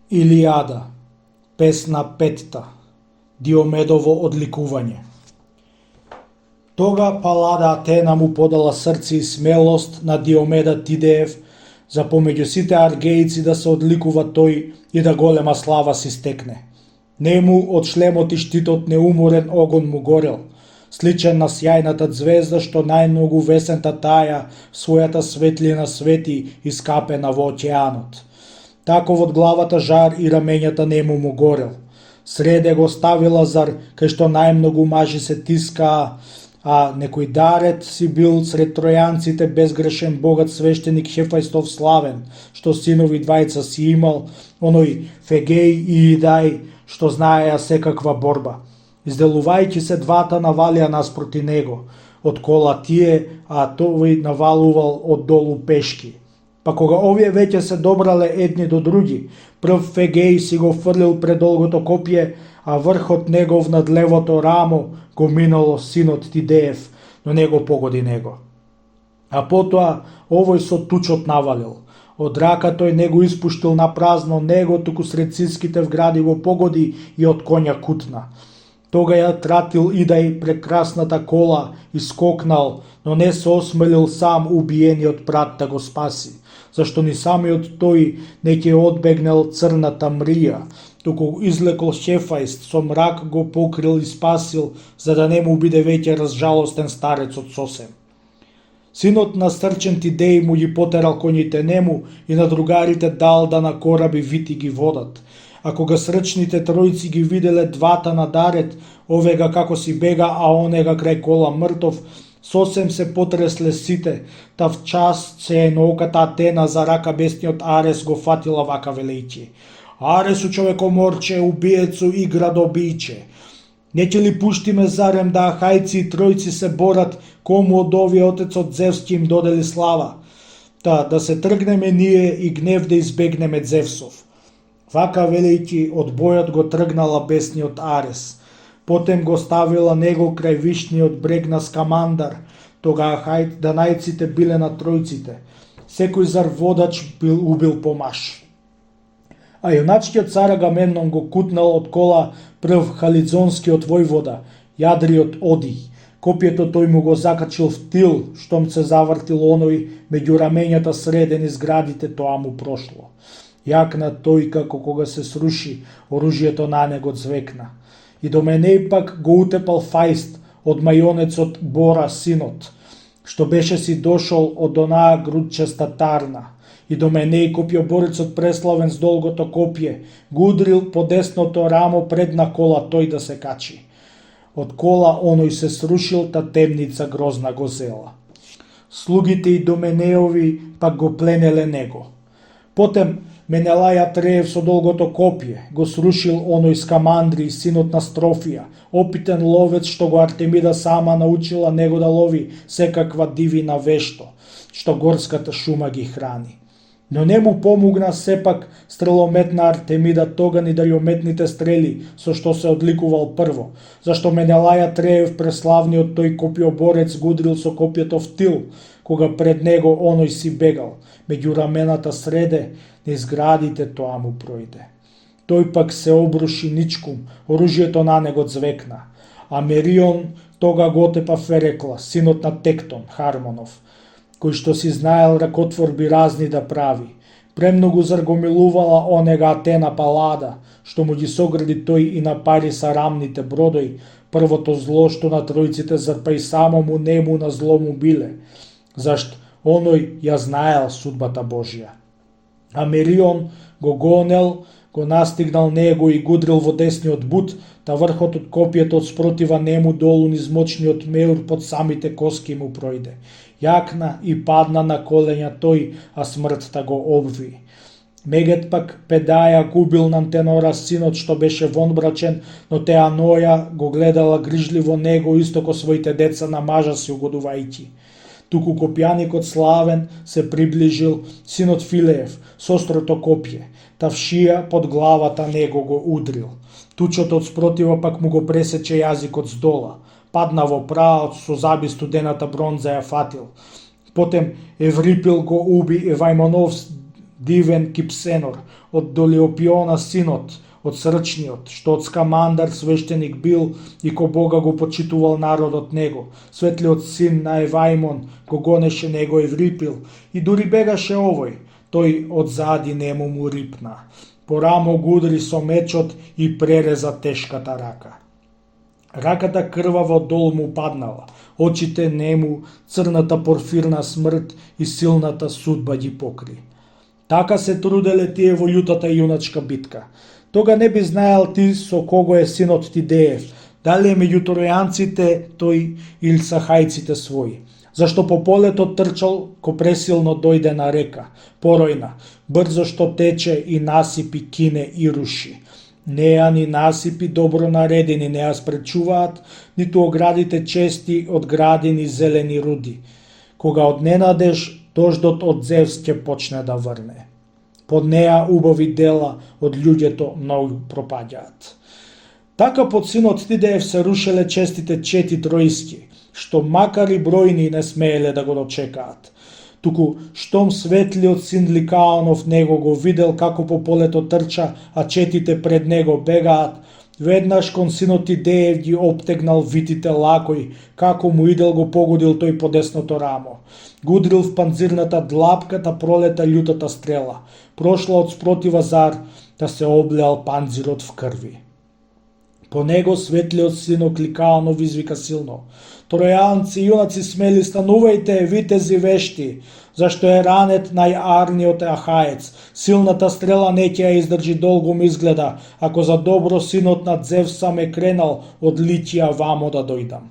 Илијада, песна 5, Диомедово одликување. Тога Палада Атена му подала срце и смелост на Диомеда Тидеев за помеѓу сите аргеици да се одликува тој и да голема слава си стекне. Нему од шлемот и штитот неуморен огон му горел, сличен на сјајната звезда што најмногу весента таја својата светлина свети искапена во океанот. Таков од главата жар и рамењата нему му горел. Среде го стави Лазар, кај што најмногу мажи се тискаа, а некој Дарет си бил сред тројанците безгрешен богат свештеник Хефајстов славен, што синови двајца си имал, оној Фегеј и Идај, што знаеа секаква борба. Изделувајќи се двата навалија наспроти него, од кола тие, а тој навалувал од долу пешки. Па кога овие веќе се добрале едни до други, прв Фегеј си го фрлил предолгото копје, а врхот негов над левото рамо го минало синот Тидеев, но не го погоди него. А потоа овој со тучот навалил. Од рака тој не го испуштил на празно него, туку сред циските вгради го погоди и од коња кутна. Тога ја тратил Идај прекрасната кола и скокнал, но не се осмелил сам убиениот брат да го спаси, зашто ни самиот тој не ќе одбегнал црната мрија, туку излекол Хефајст со мрак го покрил и спасил, за да не му биде веќе разжалостен старецот сосем. Синот на срчен Тидеј му ги потерал коњите нему и на другарите дал да на кораби вити ги водат. А кога срчните тројци ги виделе двата на Дарет, овега како си бега, а онега крај кола мртов, сосем се потресле сите, та в час се науката Атена за рака бесниот Арес го фатила вака велејќи: Аресу човекоморче, убиецу и градобиче. Не ќе ли пуштиме зарем да ахајци и тројци се борат, кому од овие отецот Зевски им додели слава? Та да се тргнеме ние и гнев да избегнеме Зевсов. Вака велејќи од бојот го тргнала бесниот Арес. Потем го ставила него крај вишниот брег на Скамандар, тога данајците биле на тројците. Секој зар водач бил убил помаш. А јуначкиот цар Агамемнон го кутнал од кола прв халидзонскиот војвода, јадриот Одиј. Копјето тој му го закачил в тил, штом се завртил оној меѓу рамењата среден из градите, тоа му прошло. Јакна тој како кога се сруши, оружјето на него звекна. И до мене пак го утепал Фајст од мајонецот Бора синот, што беше си дошол од онаа грудчеста тарна. И до мене копјоборецот преславен с долгото копје го удрил по десното рамо пред на кола тој да се качи. Од кола оној се срушил, та темница грозна го зела. Слугите и Доменеови пак го пленеле него. Потем Менелај Атреев со долгото копје го срушил оној Скамандри, синот на Строфија, опитен ловец што го Артемида сама научила него да лови секаква дивина вешто, што горската шума ги храни. Но не му помогна сепак стреломет на Артемида тога ни да ја метните стрели со што се одликувал прво, зашто Менелај Атреев преславниот тој копјоборец го удрил со копјето в тил, кога пред него оној си бегал, меѓу рамената среде, низ градите тоа му пројде. Тој пак се обруши ничкум, оружјето на него звекна, а Мерион тога го отепа Ферекла, синот на Тектон, Хармонов, кој што си знаел ракотворби разни да прави. Премногу заргомилувала онега Атена Палада, што му ги согради тој и напари сарамните бродој, првото зло што на тројците зар па и самому нему на зло му биле, зашто оној ја знаел судбата Божја. А Мерион го гонел, го настигнал него и гудрил во десниот бут, та врхот од копјето од спротива нему долу низ мочниот меур под самите коски му пројде. Јакна и падна на колења тој, а смртта го обви. Мегет пак Педаја губил на Антенора синот што беше вонбрачен, но Теаноја го гледала грижливо него исто ко своите деца на мажа си угодувајќи. Туку копјаникот славен се приближил синот Филеев со острото копје, та вшија под главата него го удрил. Тучот од спротива пак му го пресече јазикот с дола, падна во праот, со заби студената бронза ја фатил. Потем Еврипил го уби Евајмонов Дивен Кипсенор, од Долиопиона синот, од Срчниот, што од Скамандар свештеник бил и ко Бога го почитувал народот него. Светлиот син на Еваимон го гонеше него Еврипил и дури бегаше овој, тој од зади нему му рипна. По рамо гудри со мечот и пререза тешката рака. Раката крваво дол му паднала, очите нему, црната порфирна смрт и силната судба ги покри. Така се труделе тие во љутата јуначка битка. Тога не би знаел ти со кого е синот Тидеев, дали е меѓу тројанците тој или сахајците своји. Зашто по полето трчал, ко пресилно дојде на река, поројна, брзо што тече и насипи кине и руши. Неа ни насипи добро наредени не ја спречуваат, ниту оградите чести од градини зелени руди. Кога одненадеж, дождот од Зевс ќе почне да врне. Под неа убави дела од луѓето многу пропаѓаат. Така под синот Тидеев се рушеле честите чети троиски, што макар и бројни не смееле да го дочекаат. Туку штом светлиот син Ликаонов него го видел како по полето трча, а четите пред него бегаат, веднаш кон синот Тидеев ги обтегнал витите лакој, како му идел го погодил тој по десното рамо. Гудрил в панзирната длапката пролета љутата стрела, прошла од спротива зар, да се облеал панзирот в крви. По него светлиот синок Ликаонов извика силно: Тројанци, јунаци смели, станувајте, витези вешти, зашто е ранет најарниот ахаец. Силната стрела неќе ја издржи долго ми изгледа, ако за добро синот на Зевс сам е кренал од Литија вамо да дојдам.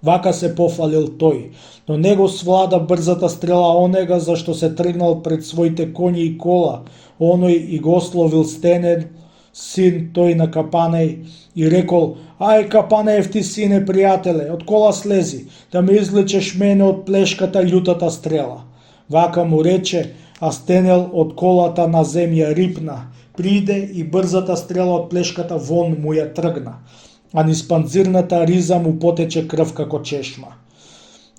Вака се пофалил тој, но него свлада брзата стрела онега зашто се тргнал пред своите коњи и кола, оној и го словил Стенен, син тој на Капанеј, и рекол: ај Капанеев ти сине пријателе, од кола слези, да ме излечеш мене од плешката љутата стрела. Вака му рече, а Стенел од колата на земја рипна, приде и брзата стрела од плешката вон му ја тргна, а низ панзирната риза му потече крв како чешма.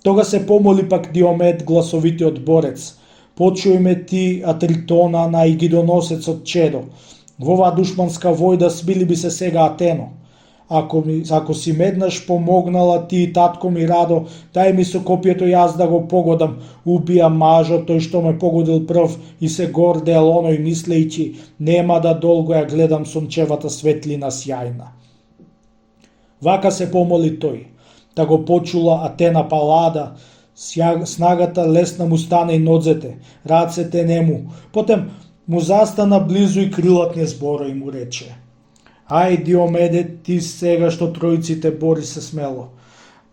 Тога се помоли пак Диомед, гласовитиот борец: почуј ме ти, Атритона на игидоносецот Чедо, во оваа душманска војда смили би се сега Атено. Ако си меднаш помогнала ти и татко ми Радо, дај ми со копието јас да го погодам, убија мажот тој што ме погодил прв и се гордел оној мислејќи, нема да долго ја гледам сончевата светлина сјајна. Вака се помоли тој, да го почула Атена Палада, снагата лесна му стана и нодзете, рацете нему, потем му застана близу и крилатни збора и му рече: ај Диомеде, ти сега што тројците бори се смело,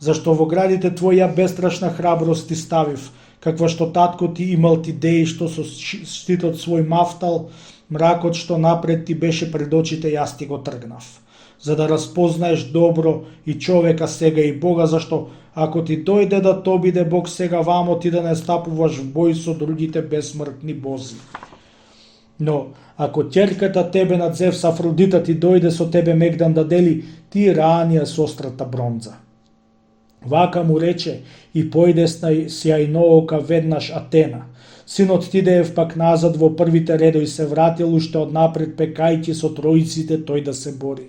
зашто во градите твоја бестрашна храброст ти ставив, каква што татко ти имал Тидеј што со штитот свој мафтал, мракот што напред ти беше пред очите јас ти го тргнав, за да разпознаеш добро и човека сега и Бога, зашто ако ти дојде да то биде Бог сега вамо, ти да не стапуваш в бој со другите безсмртни бози. Но, ако ќерката тебе на Зевс Афродита ти дојде со тебе мегдан да дели, ти рани ја со острата бронза. Вака му рече и појдесна сјајноока веднаш Атена. Синот Тидеев пак назад во првите редови се вратил, уште однапред пекајќи со тројците тој да се бори.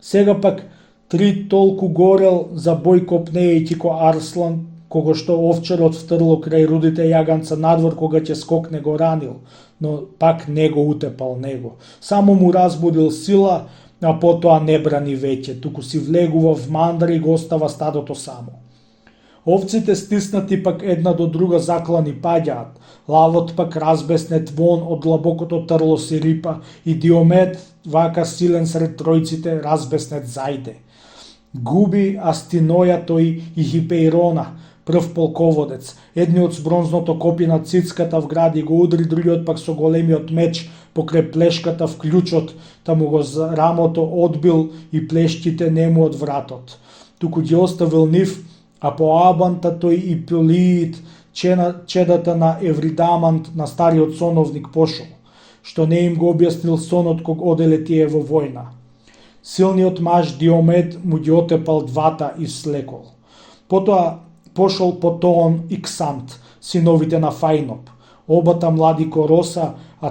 Сега пак три толку горел за бој копнејќи ко Арслан, кого што овчарот втрло крај рудите јаганца надвор кога ќе скокне го ранил, но пак не го утепал него. Само му разбудил сила, а потоа не брани веќе, туку си влегува в мандра и го остава стадото само. Овците стиснати пак една до друга заклани паѓаат, лавот пак разбеснет вон од длабокото трло си рипа и Диомед, вака силен сред тројците, разбеснет зајде. Губи Астиноја тој и Хипеирона, прв полководец, едниот с бронзното копи на цицката в гради го удри, другиот пак со големиот меч покрај плешката в клучот, та му го за рамото одбил и плешките нему од вратот. Туку ги оставил нив, а по Абанта тој и Пелиит, чедата на Евридамант, на стариот соновник пошол, што не им го објаснил сонот ког оделе тие во војна. Силниот маж Диомед му ги отепал двата и слекол. Потоа пошол Потоон и Ксант, синовите на Фајноп. обата млади короса, а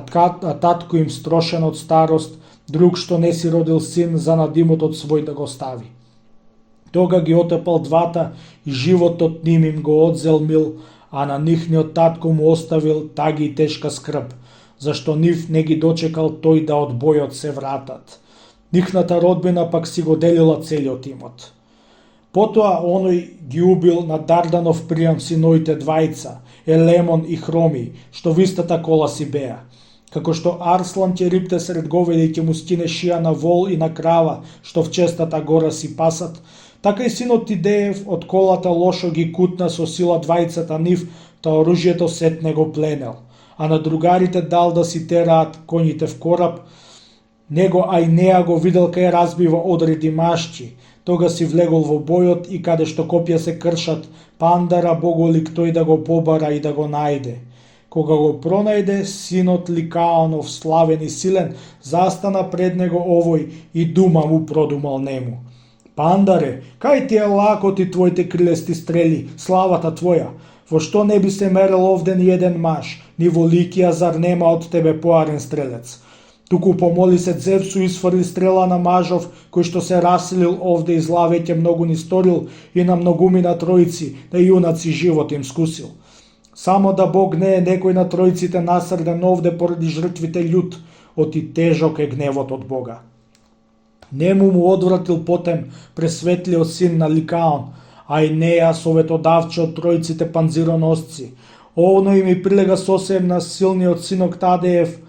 татко им строшен од старост, друг што не си родил син за надимотот свој да го стави. Тога ги отепал двата и животот ним им го одзел мил, а на нихниот татко му оставил таги и тешка скрб, зашто нив не ги дочекал тој да од бојот се вратат. Нихната родбина пак си го делила целиот имот. Потоа оној ги убил на Дарданов пријам синоите двајца, Елемон и Хроми, што в истата кола си беа. Како што Арслан ќе рипте сред говеди ќе му скине шија на вол и на крава, што в честата гора си пасат, така и синот Тидеев од колата лошо ги кутна со сила двајцата нив, та оружјето сетне го пленел, а на другарите дал да си тераат коњите в кораб. Него Ајнеа го видел кај разбива одреди машчи, тога си влегол во бојот и каде што копја се кршат, Пандара боголик тој да го побара и да го најде. Кога го пронајде, синот Ликаонов, славен и силен, застана пред него овој и дума му продумал нему. Пандаре, кај ти е лакот и твоите крилести стрели, славата твоја? Во што не би се мерел овде ни еден маж, ни во Ликија зар нема од тебе поарен стрелец? Туку помоли се Зевсу и сврли стрела на мажов, кој што се раселил овде и зла веќе многу ни сторил и на многумина троици, да јунаци живот им скусил. Само да Бог не е некој на троиците насрден овде поради жртвите љут, оти тежок е гневот од Бога. Нему му одвратил потем пресветлиот син на Ликаон, Ајнеа, советодавче од троиците панзироносци. Оној ми прилега сосем на силниот синок Тадеев,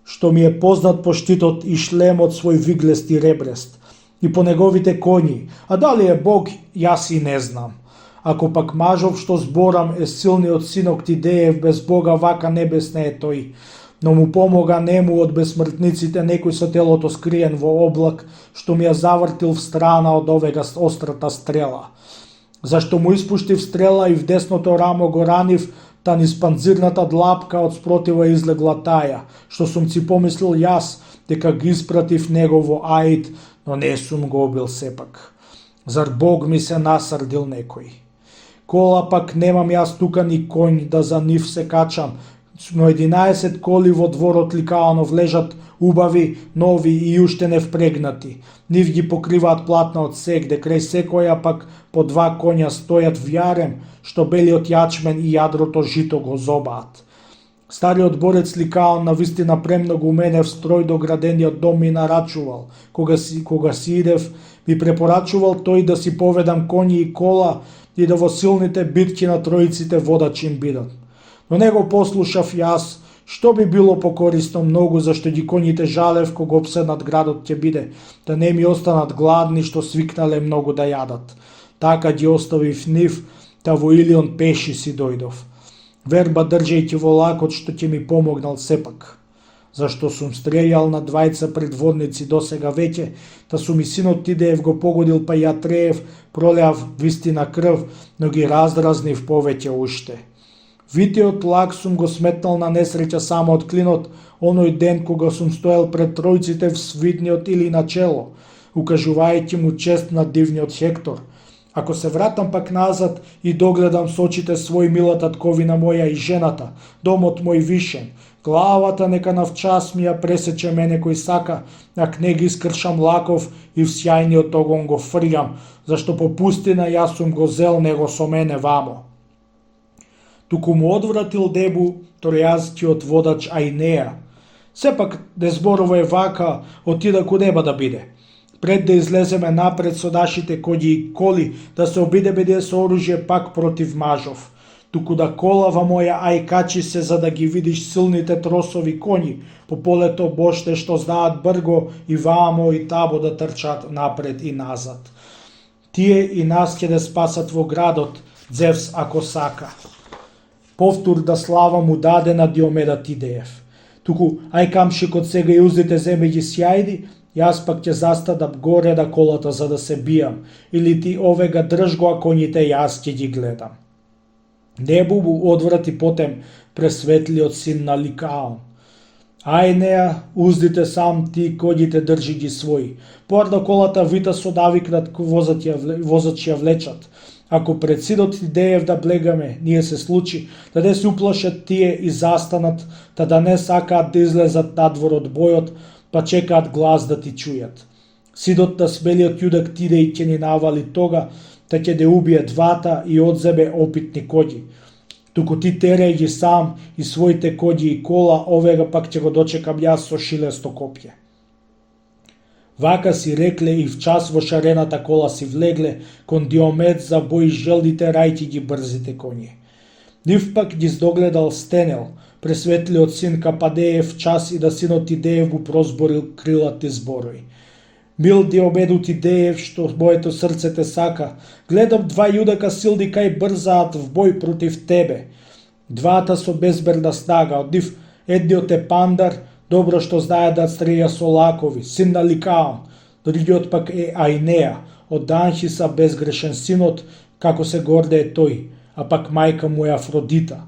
што ми е познат по штитот и шлемот свој виглест и ребрест, и по неговите коњи, а дали е Бог, јас и не знам. Ако пак мажов што зборам е силниот синок Тидеев, без Бога вака небесне е тој, но му помога нему од безсмртниците некој со телото скриен во облак, што ми ја завртил в страна од овега острата стрела. Зашто му испуштив стрела и в десното рамо го ранив, та низ панзирната длапка од спротива излегла таја, што сум си помислил јас, дека ги испратив него во Аид, но не сум го убил сепак. Зар Бог ми се насрдил некој? Кола пак немам јас тука ни конј да за нив се качам, но 11 коли во дворот Ликаонов лежат убави, нови и уште не впрегнати. Нив ги покриваат платна од сегде, крај секоја пак по 2 коња стојат в јарем, што белиот јачмен и јадрото жито го зобаат. Стариот борец Ликаон навистина премногу мене в строј до градениот дом ми нарачувал. Кога си идев, ми препорачувал тој да си поведам коњи и кола и да во силните битки на троиците водачи им бидат. Но не го послушав јас, што би било покорисно многу, зашто ги коњите жалев кога обседнат градот ќе биде, да не ми останат гладни што свикнале многу да јадат. Така ги оставив нив, та во Илион пеши си дојдов. Верба држејќи во лакот што ќе ми помогнал сепак. Зашто сум стрељал на двајца предводници досега веќе, та сум и синот Тидеев го погодил, па ја треев, пролеав вистина крв, но ги раздразнив повеќе уште. Витиот лак сум го сметнал на несреќа само од клинот, оној ден кога сум стоел пред тројците в свидниот или начело, укажувајќи му чест на дивниот Хектор. Ако се вратам пак назад и догледам со очите свој мила татковина моја и жената, домот мој вишен, главата нека навчас ми ја пресече мене кој сака, ак не ги скршам лаков и в сјајниот огон го фрлјам, зашто по пустина јас сум го зел него со мене вамо. Туку му одвратил дебу тројазкиот водач Ајнеа. Сепак не зборува е вака, отида кудеба да биде. Пред да излеземе напред со нашите коњи и коли, да се обиде беде со оружје пак против мажов. Туку да колава моја ај качи се за да ги видиш силните тросови коњи, по полето боште што знаат брго и вамо и табо да трчат напред и назад. Тие и нас ќе да спасат во градот, Зевс ако сака. Повтор да слава му даде на Диомеда Тидеев. Туку ај камшикот сега и узите земе ги сјајди, јас пак ќе застадам горе да колата за да се бијам, или ти овега држ го, а коњите јас ќе ги гледам. Небу му одврати потем пресветлиот син на Ликаон. Ај неа, уздите сам ти коѓите држи ги своји. Порда колата вита со навикнат возач ја влечат. Ако пред сидот идеев да блегаме, ние се случи, да се уплашат тие и застанат, да не сакаат да излезат надвор од бојот, па чекаат глас да ти чујат. Сидот на смелиот јудак тиде и ќе ни навали тога, ќе де убие двата и одземе опитни коѓи. Туку ти тереј ги сам и своите коѓи и кола, овега пак ќе го дочекам јас со шилесто копје. Вака си рекле и в час во шарената кола си влегле, кон Диомед за бој желдите рајки ги брзите коњи. Нив пак ги здогледал Стенел, пресветлиот син Кападеев час и да синот Идеев му прозборил крилати зборови. Мил Диомедот Идеев, што моето срце те сака, гледам два јудака силни кај брзаат в бој против тебе. Двата со безберна снага, од нив едниот е Пандар, добро што знае да стреља со лакови, син на Ликаон, другиот пак е Ајнеа, од Анхиса безгрешен синот, како се гордее тој, а пак мајка му е Афродита.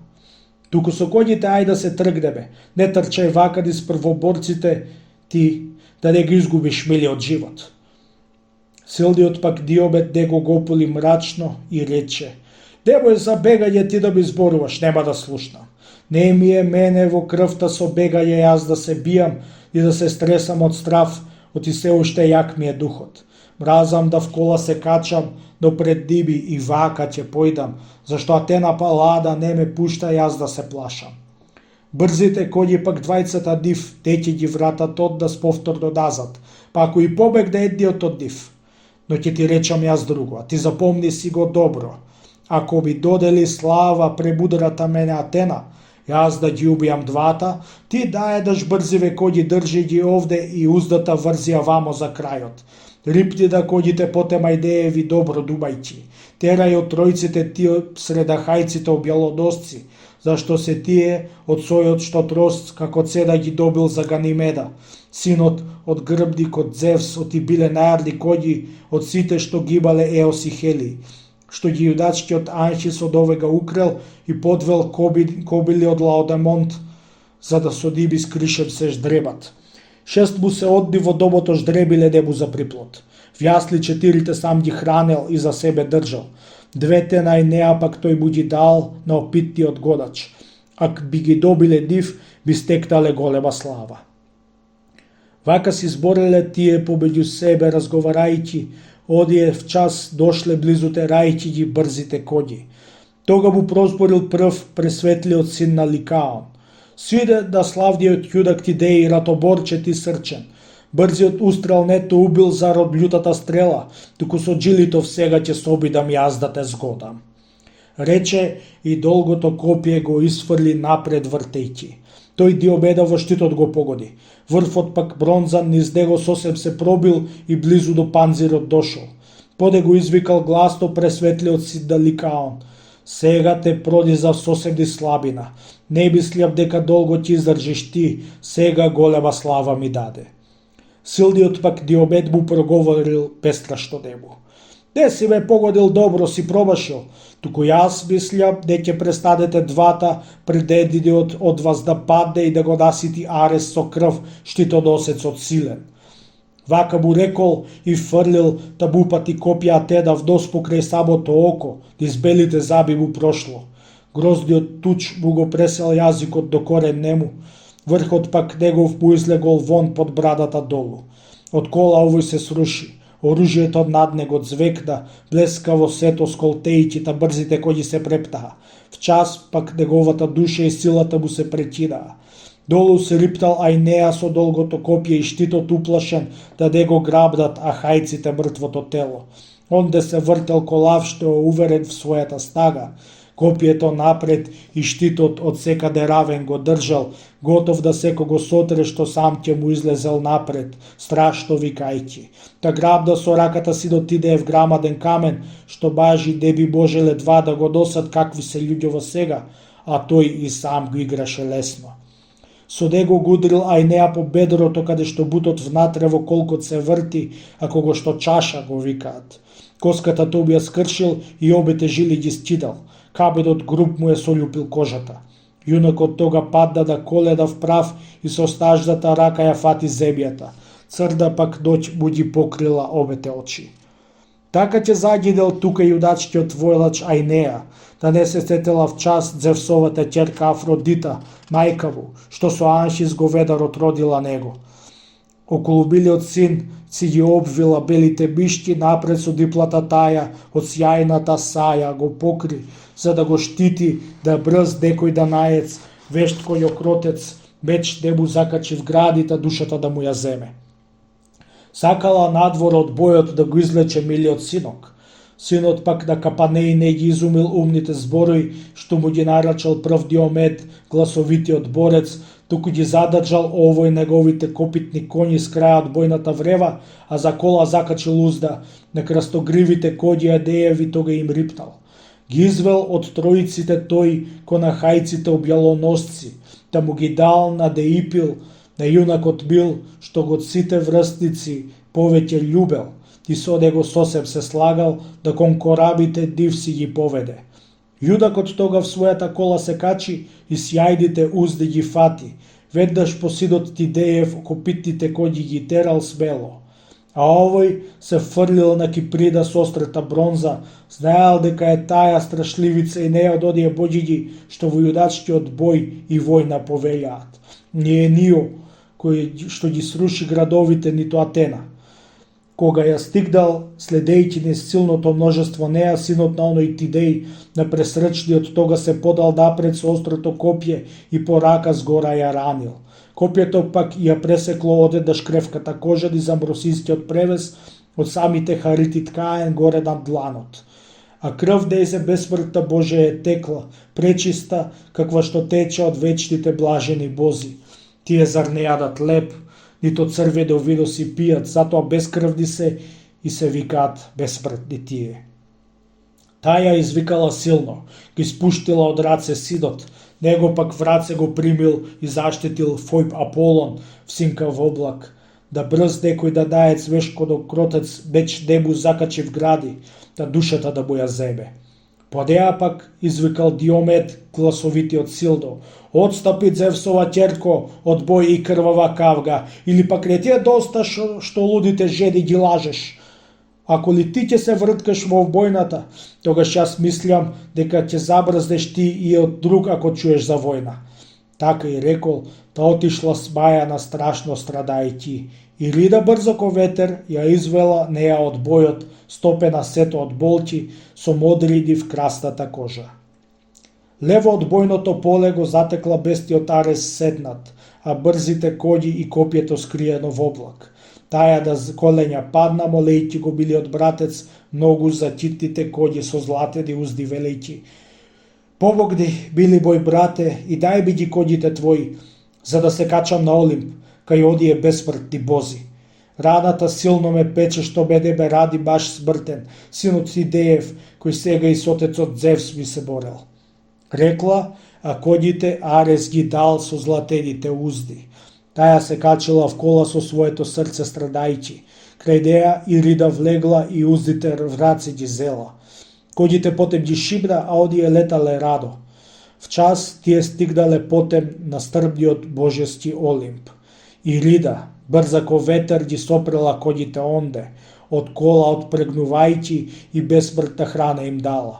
Туку со коњите ај да се тргнеме, не трчај вака низ првоборците ти, да не ги изгубиш милиот живот. Силниот пак Диомед него го ополи мрачно и рече: Немој за бегање ти да ми зборуваш, нема да слушнам. Не ми е мене во крвта со бегање јас да се бијам и да се стресам од страв, оти се уште јак ми е духот. Мразам да в кола се качам, но пред Диби и вака ќе појдам, зашто Атена Палада не ме пушта јас да се плашам. Брзите коњи пак двајцата нив, те ќе ги вратат однас повторно назад, па ако и побегне едниот од нив. Но ќе ти речам јас друго, а ти запомни си го добро. Ако ми додели слава премудрата мене Атена, јас да ги убијам двата, ти да едаш брзиве коњи држи ги овде и уздата врзија вамо за крајот. Рипни да коњите потема Идееви добро думајќи. Терај од тројците тие средахајците објалоносци, зашто се тие од сојот што трост како цена ги добил за Ганимеда, синот од грбникот Зевс, оти биле најарни коњи од сите што ги имале Еос и Хели, што ги јудачкиот Анхис од овега украл и подвел кобили од Лаодамонт, за да со ними скришем се ждребат. 6 му се одни во домото ждребиле не му за приплод. В јасли 4 сам ги хранел и за себе држал. 2 на Ајнеа пак тој му ги дал на опитниот годач. Ако би ги добиле нив, би стекнале голема слава. Вака си збореле тие помеѓу себе разговарајќи, одие в час дошле близуте рајќи ги брзите коњи. Тога му прозборил прв пресветлиот син на Ликаон. Сиде да славниот јудак Тидеј ратоборче ти срчен. Брзиот устрел не те убил зарод лютата стрела, туку со джилитов сега ќе се обидам јас да те згодам. Рече и долгото копие го изфрли напред вртејќи. Тој Диомеда во штитот го погоди. Врфот пак бронзан низ него сосем се пробил и близу до панзирот дошол. Поде го извикал гласно пресветлиот син на Ликаон. Сега те продизав сосем низ слабина. Не мислам дека долго ќе издржиш ти, сега голема слава ми даде. Силниот пак Диомед му проговорил пестрашно нему. Не си ме погодил добро, си пробашил, туку јас мислам дека престанете двата пред единиот од вас да падне и да го насити Арес со крв штитоносецот силен. Вака му рекол и фрлил да му упати копија Атена в нос покрај самото око, низ белите заби му прошло. Грозниот туч му го пресел јазикот до корен нему, врхот пак негов му излегол вон под брадата долу. Од кола овој се сруши, оружјето над него звекна, блескаво сето сколтејќи, та брзите коњи се прептаа. В час пак неговата душа и силата му се прекинаа. Долу се рипнал Ајнеа со долгото копје и штитот уплашен да не го грабнат ахајците мртвото тело. Онде се вртел колав што е уверен в својата стага. Копието напред и штитот од секаде равен го држал, готов да секого сотре што сам ќе му излезел напред, страшно викајќи. Та грабна со раката си дотиде в грамаден камен, што бажи не би можеле два да го носат какви се луѓе во сега, а тој и сам го играше лесно. Со него го удрил Ајнеа по бедрото, каде што бутот внатре во колкот се врти, а кого што чаша го викаат. Коската тој ја скршил и обете жили ги скидал. Каменот груб му е солјупил кожата. Јунакот тога падна да коледа вправ и со стаждата рака ја фати земјата. Црда пак ноќ му ги покрила обете очи. Така ќе загидел тука јудачкиот војлач Ајнеја, да не се сетела в час Зевсовата ќерка Афродита, мајка му, што со Аншис говедарот родила него. Околу билиот син си ги обвила белите мишки, напред со диплата таја од сјајната саја го покри, за да го штити да брз некој данаец, вешт кој окротец, меч не му закачи в градите, душата да му ја земе. Сакала надвор од бојот да го излече милиот синок. Синот пак на Капанеј не ги изумил умните зборови што му ги нарачал прв Диомед, гласовитиот борец, туку ги задржал овој неговите копитни коњи с крајот бојната врева, а за кола закачил узда, на крастогривите коњи Адееви тога им рипнал. Ги извел од троиците тој кон хајците објалоносци, да му ги дал на Деипил, на јунакот бил, што го сите врстници повеќе љубел, и со него сосем се слагал, да кон корабите див си ги поведе. Јудакот тога в својата кола се качи и сјајдите узди ги фати, веднаш по сидот Тидеев копитните коњи ги терал смело. А овој се фрлил на Киприда со острата бронза, знаел дека е таа страшливица и не од оние боѓињи што во јудачкиот бој и војна повелјаат. Не е Нио, кој што ги сруши градовите, ниту Атена. Кога ја стигнал, следејќи низ силното множество неа, синот на оној Тидеј, на пресрчниот тога се подал напред со острото копје и по рака згора ја ранил. Копјето пак ја пресекло одеднаш кревката кожа и замросинскиот превес од самите харити ткаен горе над дланот. А крв дезе безсмртна Божја е текла, пречиста, каква што тече од вечните блажени бози. Тие зар не јадат леп, нито црвено вино си пијат, затоа безкрвни се и се викаат безсмртни тие. Таја извикала силно, ги спуштила од раце синот, него пак в раце го примил и заштитил Фојб Аполон, всинкав облак, да брз некој дадаец вешкодо кротец меч не му закачи в гради, да душата да му ја земе. По неа пак извикал Диомед, гласовитиот силно: "Отстапи, Зевсова ќерко, од бој и крвава кавга, или пак не ти е доста што лудите жени ги лажеш? Ако ли ти ќе се врткаш во војната, тогаш јас мислам дека ќе забрзнеш ти и од друг ако чуеш за војна." Така и рекол, та отишла смајана страшно страдајќи. И рида брзо ко ветер ја извела неа од бојот, стопена сето од болки, со модриди в красната кожа. Лево од бојното поле го затекла бестиот Арес седнат, а брзите коњи и копјето скриено во облак. Таја да колења падна, молејќи го билиот братец, многу за ќитните коњи со златени узди, велејќи: "Помогни, били мој брате, и дај ми ги коњите твои, за да се качам на Олимп, кај оние безсмртни бози. Раната силно ме пече, што мене ме ради баш смртен, синот Тидеев, кој сега и со отецот Зевс ми се борел." Рекла, а коњите Арес ги дал со златените узди. Таја се качила в кола со своето срце страдајќи. Крај неа и рида влегла и уздите в раце ги зела. Коњите потем ги шибна, а оние летале радо. В час тие стигнале потем на стрбниот божески Олимп. И рида, брза ко ветер, ги сопрела коњите онде, од кола отпрегнувајќи и безсмртна храна им дала.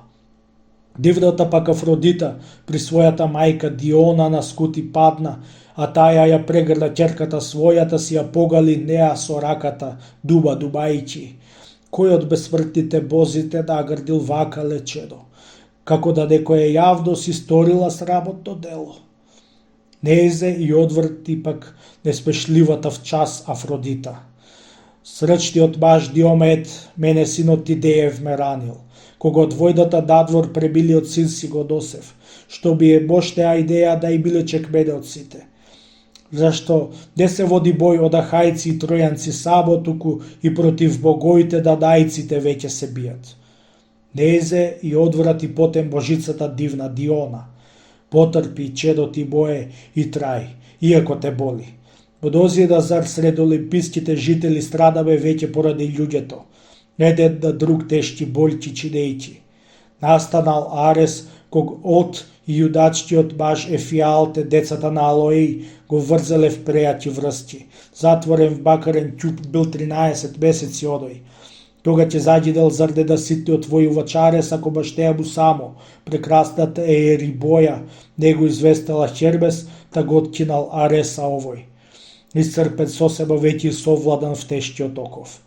Дивната пак Афродита при својата мајка Диона на скути падна, а таја ја прегрна ќерката својата, си ја погали неа со раката, дубајќи. Кој од безсмртните бозите наградил вака лечено, како да некоја јавно си сторила срамотно дело? Незе и одврти пак неспешливата в час Афродита. Срчниот маж Диомед, мене синот Тидеев ме ранил. Кога од војдата надвор пребилиот син си го досев, што би е боште идеја да и биле чек мене од сите. Зашто не се води бој од ахајци и тројанци само, туку и против богоите дадајците веќе се бијат. Незе и одврати потем божицата дивна Диона. Потрпи, чедо ти бое, и трај, иако те боли. Од озида зар сред олимписките жители страдаме веќе поради луѓето, еден на друг тешки болки чинејќи. Настанал Арес ког од и јудачкиот баш Ефиалте, децата на Алоеј, го врзеле в прејати врсти. Затворен в бакарен ќуп бил 13 месеци одој. Тога ќе загидел зарде да сите отвојува Чарес, ако баш теја му само, прекрасната Ерибоја, него известела Хербес, та го откинал Ареса овој. Исцрпен со себе веќе совладан в тешкиот оков.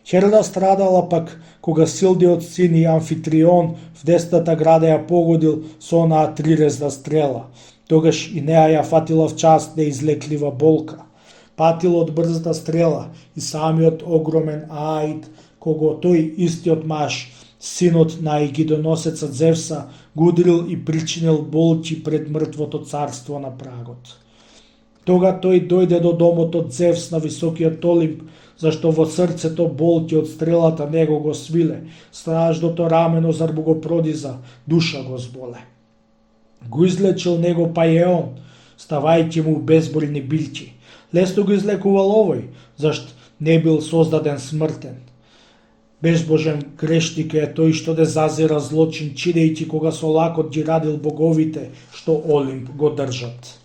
Херда страдала пак, кога Силдиот син и Амфитрион в десната града ја погодил со онаа 30 стрела. Тогаш и неа ја фатила в част да излеклива болка. Патил од брзата стрела и самиот огромен Аид, кого тој истиот маж, синот на егидоносецот Зевса, гудрил и причинил болки пред мртвото царство на прагот. Тога тој дојде до домот од Зевс на високиот Олимп, зашто во срцето болки од стрелата него го свиле, страждото рамено зарбу го продиза, душа го зболе. Го излечил него Паеон, ставајќи му безбројни билки. Лесно го излекувал овој, зашто не бил создаден смртен. Безбожен грешник е тој што да зазира злочин, чидејќи кога со лакот ги радил боговите, што Олимп го држат.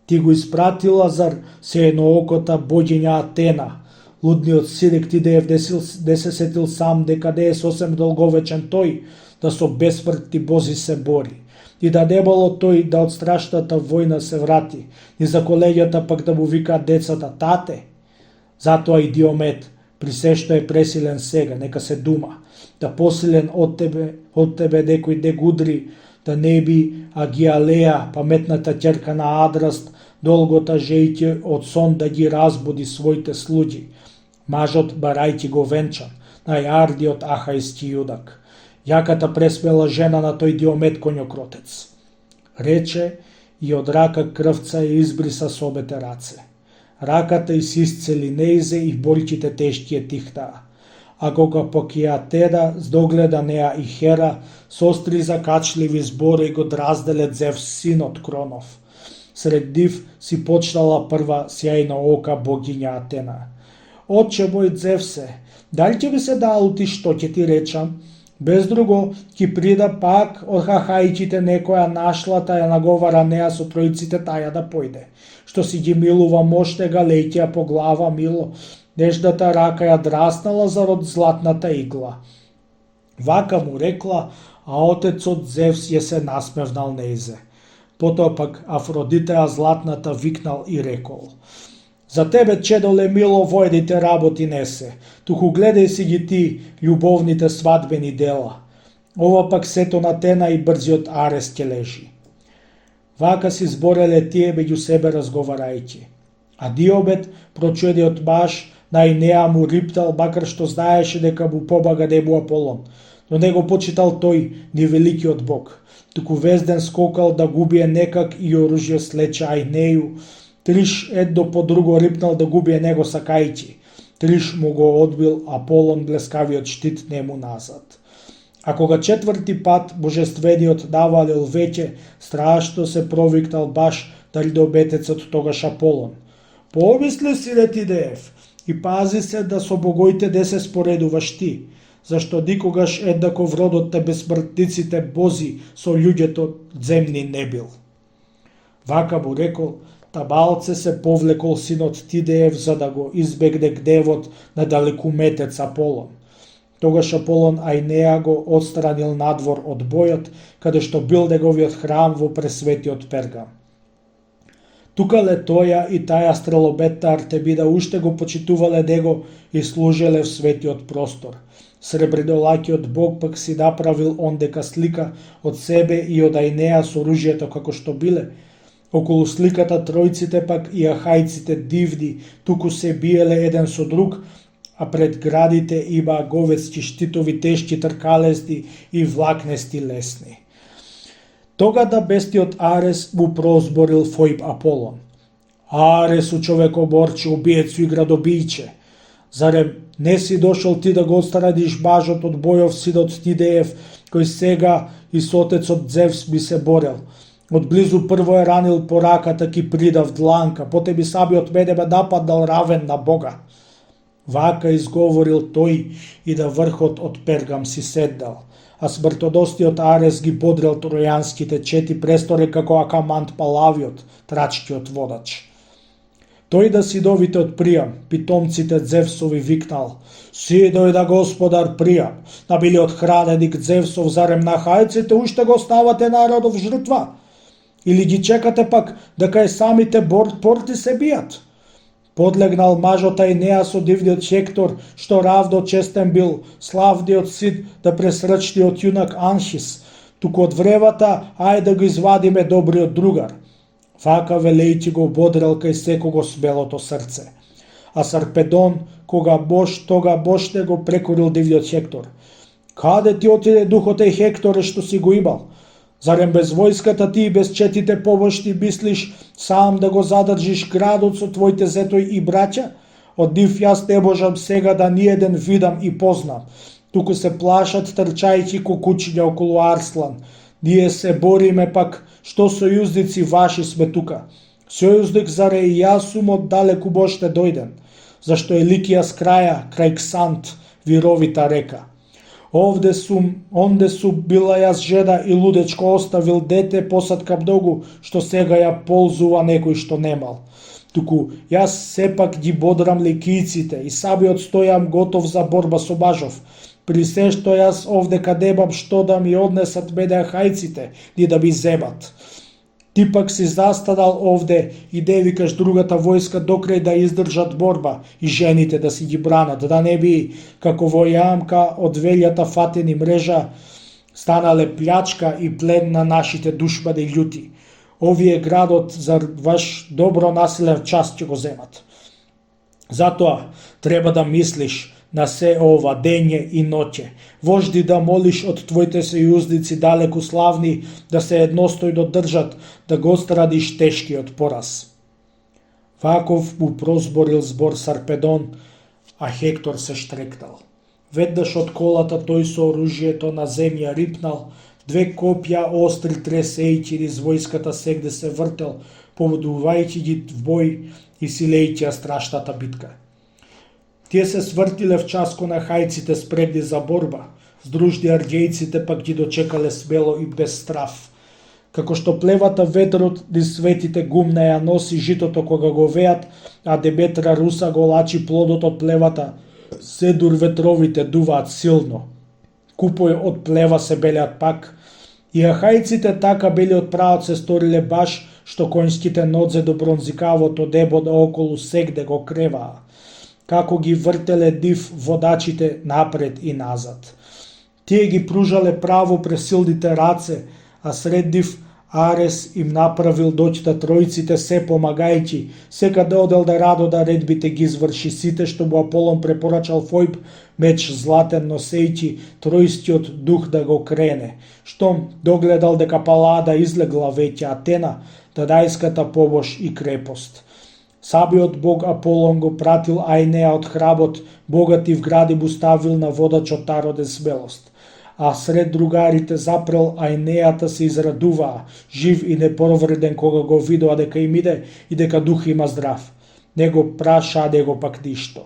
Ти го испратила зар се едноокота богиња Атена. Лудниот Сирек Тидеев де се сетил сам дека де е сосем долговечен тој, да со безсмртни бози се бори. И да не било тој да од страшната војна се врати, и за колеѓата пак да му вика децата тате. Затоа и Диомед, при се што е пресилен сега, нека се дума, да посилен од тебе некој де гудри, да не би Агиалеја, паметната ќерка на Адраст, долгота жејќи од сон да ги разбуди своите слуги. Мажот барајќи го венчан, најардиот ахајски јудак. Јаката пресмела жена на тој Диомед коњокротец. Рече и од рака крвца ја избриса со обете раце. Раката и се исцели неизе и болките тешки е тихтаа. А кога пак ја теда, здогледа неа и Хера, состри закачливи збори го дразделе Зевс синот Кронов. Сред див си почнала прва сјајна ока богиња Атена. Отче мој Зевсе, дали ќе би се даалути што ќе ти речам? Без друго, ки прида пак од хахајките некоја нашлата ја наговара неа со тројците таја да појде. Што си ги милува моштега леќеа по глава мило, неждата рака ја драснала зарод златната игла. Вака му рекла, а отецот Зевс ја се насмевнал неизе. Потоа пак Афродитеја златната викнал и рекол: за тебе, чедоле мило, воедите работи не се, туку гледај си ги ти љубовните свадбени дела. Ова пак сето на Тена и брзиот Арес ќе лежи. Вака си збореле тие меѓу себе разговарајќи. А Диомед, прочедиот баш, на Инеа му риптал, макар што знаеше дека му побага нему Аполон, но не го почитал тој ни великиот бог. Туку везден скокал да губие некак и оружје слече Ајнеју. Триш едно по друго рипнал да губие него сакајќи. Триш му го одбил Аполон блескавиот штит нему назад. А кога четврти пат божествениот навалил веќе, страшно се провикнал баш далидобетецот тогаш Аполон. Помисли си ле Тидеев и пази се да со богоите де се споредуваш ти, зашто никогаш еднаков родот на безсмртниците бози со луѓето земни не бил. Вака му рекол, табалце се повлекол синот Тидеев за да го избегне гневот на далекуметец Аполон. Тогаш Аполон Ајнеа го отстранил надвор од бојот, каде што бил неговиот храм во пресветиот Пергам. Тука Летоја и таја стрелобетта Артемида уште го почитувале него и служеле в светиот простор. Сребридолакиот бог пак си направил ондека слика од себе и од Ајнеа со оружјето како што биле. Околу сликата тројците пак и ахајците дивни туку се биеле еден со друг, а пред градите има говецки штитови тешки тркалести и влакнести лесни. Тога да бестиот Арес му прозборил Фојб Аполон. Аресу, човекоборче, убиецу и градобијче, зарем не си дошол ти да го отстраниш бажот од бојов синот Тидеев, кој сега и со отецот Зевс би се борел. Одблизу прво е ранил по раката ки придав дланка, потеби самиот мене ме нападнал равен на Бога. Вака изговорил тој и да врхот од Пергам си седнал, а смртодостиот Арес ги бодрел тројанските чети престоре како Акамант Палавиот, трачкиот водач. Тој да сидовите од Приам, питомците Зевсови викнал: Сидој да господар Приам, набили од храненик Зевсов, зарем на хајците уште го ставате народов жртва? Или ги чекате пак да кај самите порти се бијат? Подлегнал мажот Ајнеа со дивниот Хектор, што равдо честен бил, славниот син да пресрачниот јунак Анхис, туку од вревата ајде да го извадиме добриот другар. Вака велејќи го бодрел кај секого смелото срце. А Сарпедон, тога боште го прекорил дивниот Хектор. Каде ти отиде духот Хекторе што си го имал? Зарем без војската ти и без четите побошти мислиш сам да го задржиш градот со твоите зетој и браќа? Од нив јас не можам сега да ниеден видам и познам, туку се плашат трчајќи ко кучиња околу Арслан. Ние се бориме пак, што сојузници ваши сме тука. Сојузник заре и јас сум од далеку боште дојден, зашто е Ликија с крај Ксант, вировита река. Онде сум била јас жена и лудечко оставил дете посадка многу, што сега ја ползува некој што немал. Туку јас сепак ги бодрам ликијците и самиот стојам готов за борба со мажов. При се што јас овде кадебам што да ми однесат мене хајците, ни да ми земат. Ти пак си застанал овде и не викаш другата војска докрај да издржат борба и жените да си ги бранат, да не би, како во јамка од велјата фатени мрежа, станале плячка и плен на нашите душмани љути. Овие градот за ваш добро населен час ќе го земат. Затоа треба да мислиш на се ова дење и ноќе, вожди да молиш од твоите сојузници далеку славни да се едностојно држат, да го страдиш тешкиот пораз. Ваков му прозборил збор Сарпедон, а Хектор се штрекнал. Веднаш од колата тој со оружјето на земја рипнал, две копја остри тресејќи низ војската сегде се вртел, поводувајќи ги в бој и силејќи ја страшната битка. Тие се свртиле в часко на хајците спремни за борба, здружни аргејците пак ги дочекале смело и без страв. Како што плевата ветрот низ светите гумна ја носи житото кога го веат, а Деметра Руса го лачи плодот од плевата, седур ветровите дуваат силно. Купој од плева се белеат пак, и ахајците така бели од правот се сториле баш, што конјските нодзе до бронзикавото дебо наоколу сегде го креваа, како ги вртеле див водачите напред и назад. Тие ги пружале право пресилните раце, а сред див Арес им направил доќта тројците се помагајќи, секаде одел да радо да редбите ги изврши сите што му Аполон препорачал Фојб, меч златен носејќи тројстиот дух да го крене. Штом догледал дека Палада излегла веќе Атена, тадајската побош и крепост. Самиот бог Аполон го пратил Ајнеа од хработ, богат и вгради му ставил на водачот Тароден смелост. А сред другарите запрел Ајнеата се израдуваа, жив и неповреден кога го видоа дека им иде и дека дух има здрав. Не го праша, не го пак ништо.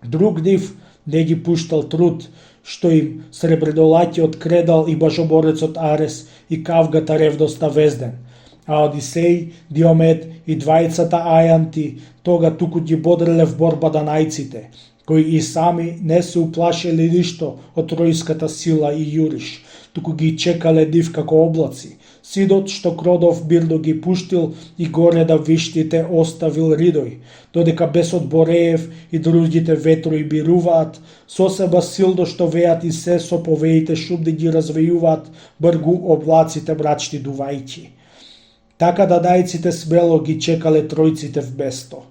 Друг див не ги пуштал труд, што им сребредолаќиот Кредал и бажоборецот Арес и кавгата ревноста Везден, а Одисеј, Диомед и двајцата Ајанти тога туку ги бодреле в борба данајците, кои и сами не се уплашели ништо од тројската сила и јуриш, туку ги чекале див како облаци. Сидот што Кродов мирно ги пуштил и горе да виштите оставил Ридој, додека бесот Бореев и другите ветрои бируваат, сосеба силно што веат и се со повеите шумни ги развејуваат бргу облаците мрачни дувајќи. Така дадајците смело ги чекале тројците в место.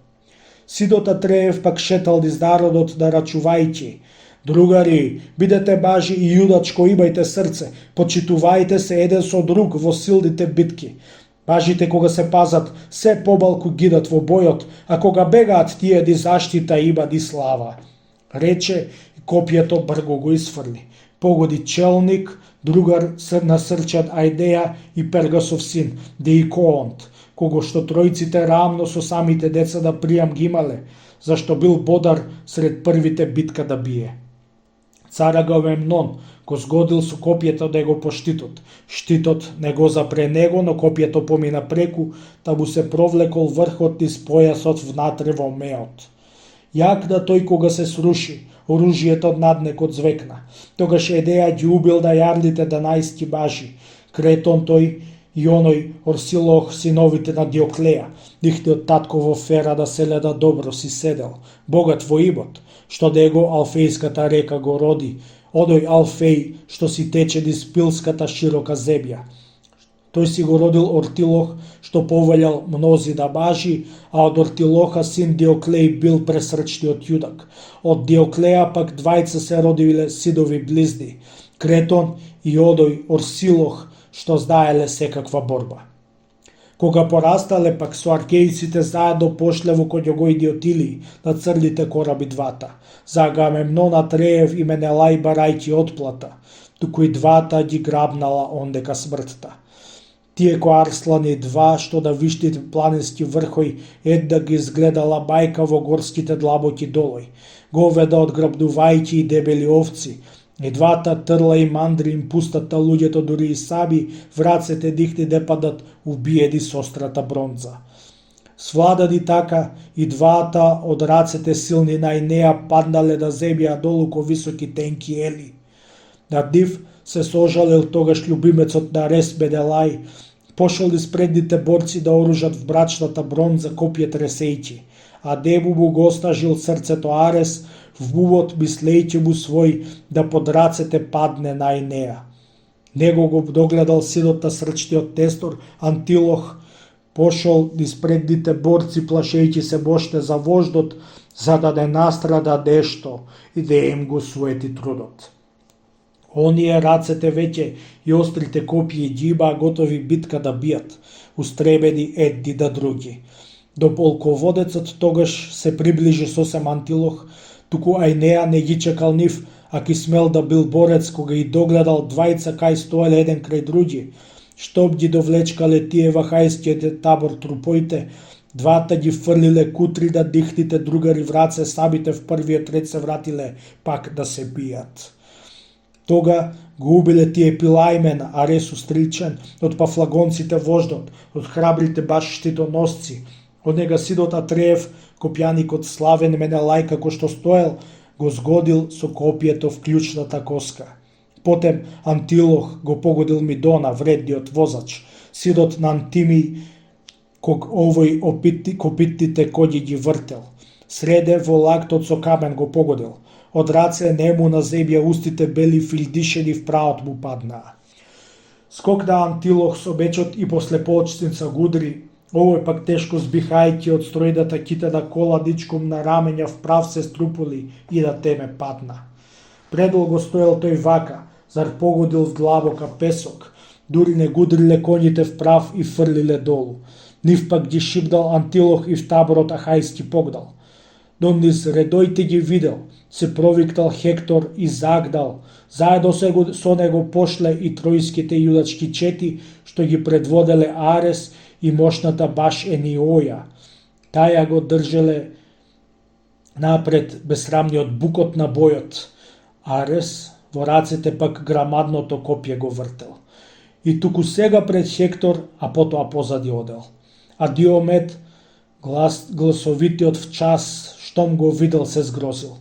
Сидот Атреев пак шетал низ народот да рачувајќи: Другари, бидете мажи и јудачко, имајте срце, почитувајте се еден со друг во силните битки. Мажите кога се пазат, се побалку гидат во бојот, а кога бегаат тие ни заштита има ни слава. Рече и копјето брго го изфрли. Погоди челник, другар насрчат Ајнеа и Пергасов син, Деикоонт, кого што тројците рамно со самите деца да Приам ги имале, зашто бил бодар сред првите битка да бие. Цар Агамемнон го згодил со копјето да го по штитот. Штитот не го запре него, но копјето помина преку, та му се провлекол врхот низ појасот внатре во меот. Јак да тој кога се сруши, оружјето наднекот звекна. Тогаш Едеја ги убил да јарлите 12 бажи, Кретон тој и оној Орсилох, синовите на Диоклеја, нихниот татко во Фера да се леда добро си седел, богат во имот, што него Алфејската река го роди, одој Алфеј што си тече низ Пилската широка земја. Тој си го родил Ортилох, што повалјал мнози да бажи, а од Ортилоха син Диоклеј бил пресрчниот јудак. Од Диоклеја пак двајца се родиле синови близни, Кретон и одој Орсилох, што знаеле секаква борба. Кога порастале пак со аркејците заедно пошле во конјогојни отили на црните кораби двата. За Агамемнона Треев и Менелај барајќи отплата, туку и двата ги грабнала ондека смртта. Тие ко арслани два што да виштите планински врхој, една ги изгледала мајка во горските длабоки долој, говеда одграбнувајќи и дебели овци, и двата трла и мандри им пустата луѓето дури и сами врацете дихни не падат убиени со острата бронза. Свладани така и двата од рацете силни на Енеја паднале на земја долу ко високи тенки ели. Над нив се сожалил тогаш љубимецот на Арес Менелај, пошол низ предните борци да оружат в брачната бронза копје тресејќи, а нему му го остажил срцето Арес, в бувот мислејќи му свој да под рацете падне на Енеја. Него го догледал синот на срчниот Нестор, Антилох, пошол низ предните борци плашејќи се боште за вождот, за да не настрада нешто и да им го суети трудот. Оние рацете веќе и острите копии ги имаа готови битка да бијат, устремени едни на други. До полководецот тогаш се приближи сосем Антилох, туку Енеја не ги чекал нив, а ки смел да бил борец кога и догледал двајца кај стоеле еден крај други. Штом ги довлечкале тие во хајскиот табор трупоите, двата ги фрлиле кутри да дихните другари в раце, самите в првиот ред се вратиле пак да се бијат. Тога го убиле тие Пилајмен, Арес устричен, од пафлагонците вождот, од храбрите баш штитоносци, од нега синот Атреев, копјаникот славен Менелај како што стоел, го згодил со копието в клучната коска. Потем Антилох го погодил Мидона, вредниот возач, синот на Антимиј, ког овој копитните коњи ги вртел. Среде во лактот со камен го погодил. Од раце нему на земја устите бели филдишени в праот му паднаа. Скокна Антилох со мечот и после поочница гудри, овој пак тешко збихајќи од стројната китена кола ничком на рамења в прав се струпули и на теме падна. Предолго стоел тој вака, зар погодил в длабока песок, дури не гудриле коњите в прав и фрлиле долу. Нив пак ги шибдал Антилох и в таборот Ахајски погдал. Но низ редојте ги видел, се провиктал Хектор и загдал, заедно со него пошле и тројските јудачки чети, што ги предводеле Арес и мощната баш Ениоја. Таја го држеле напред безсрамниот букот на бојот. Арес во рацете пак грамадното копје го вртел. И туку сега пред Хектор, а потоа позади одел. А Диомед, гласовитиот в час, штом го видел се згрозил.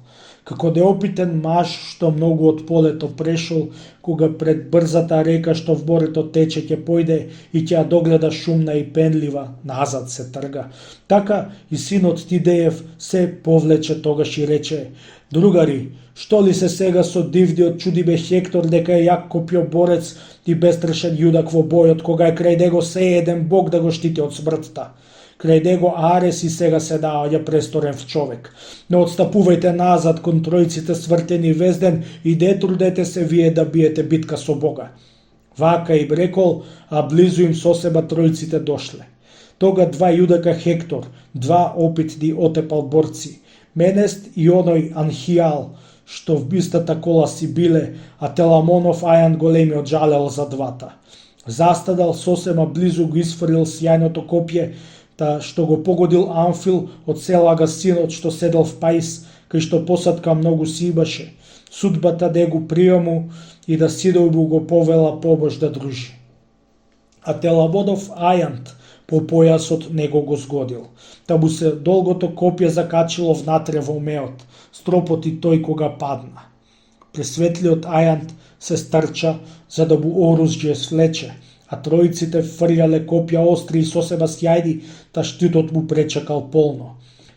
Како неопитен маж што многу од полето прешол, кога пред брзата река што в морето тече ќе појде и ќе ја догледа шумна и пенлива, назад се трга. Така и синот Тидеев се повлече тогаш и рече: другари, што ли се сега со дивниот чудиме Хектор дека е јак копјоборец и бесстрешен јудак во бојот, кога е крај него се еден бог да го штити од смртта. Крај него Арес и сега се наоѓа престорен в човек. Не отстапувајте назад кон тројците свртени везден и не трудете се вие да биете битка со Бога. Вака им рекол, а близу им сосема тројците дошле. Тога два јудака Хектор, два опитни отепал борци, Менест и оној Анхијал, што в бистата кола си биле, а Теламонов Ајан големиот жалел за двата. Застадал сосема близу го исфрлил сјајното копје, та што го погодил Амфил од Селага синот што седел в Паис, кај што посадка многу си имаше, судбата да го пријаму и да сидовбу го повела побош да дружи. А Телаводов ајант по појасот него го сгодил, та му се долгото копје закачило внатре во меот, стропот и тој кога падна. Пресветлиот ајант се стрча за да му оружје свлече, а тројците фрљале копја остри и сосема сјајни, та штитот му пречекал полно.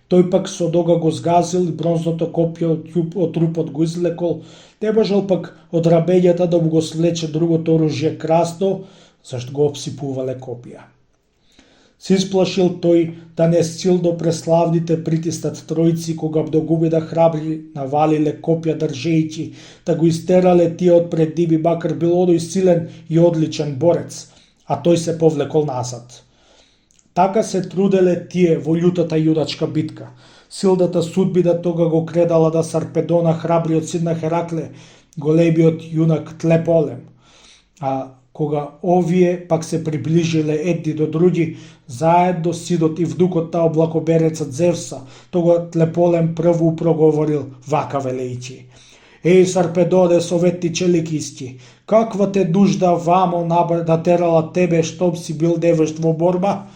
Тој пак со дога го згазил и бронзното копје од трупот го излекол, не можел пак од рабењата да му го свлече другото оружје красно, зашто го обсипувале копија. Се исплашил тој да не силно преславните притиснат тројци, кога бдогубеда храбри навалиле копја држејќи, да го истерале тие од пред ними, макар бил оној силен и одличен борец, а тој се повлекол назад. Така се труделе тие во љутата јудачка битка. Силната судбина тога го кредала да Сарпедона, храбриот син на Херакле, големиот јунак Тлеполем, а кога овие пак се приближиле едни до други, заедно синот и внукот на облакоберецот Зевса, тога Тлеполем прву проговорил вака велејќи: Еј, Сарпедоне, советниче ликисти, каква те нужда вамо натерала тебе, штом си бил невежд во борба?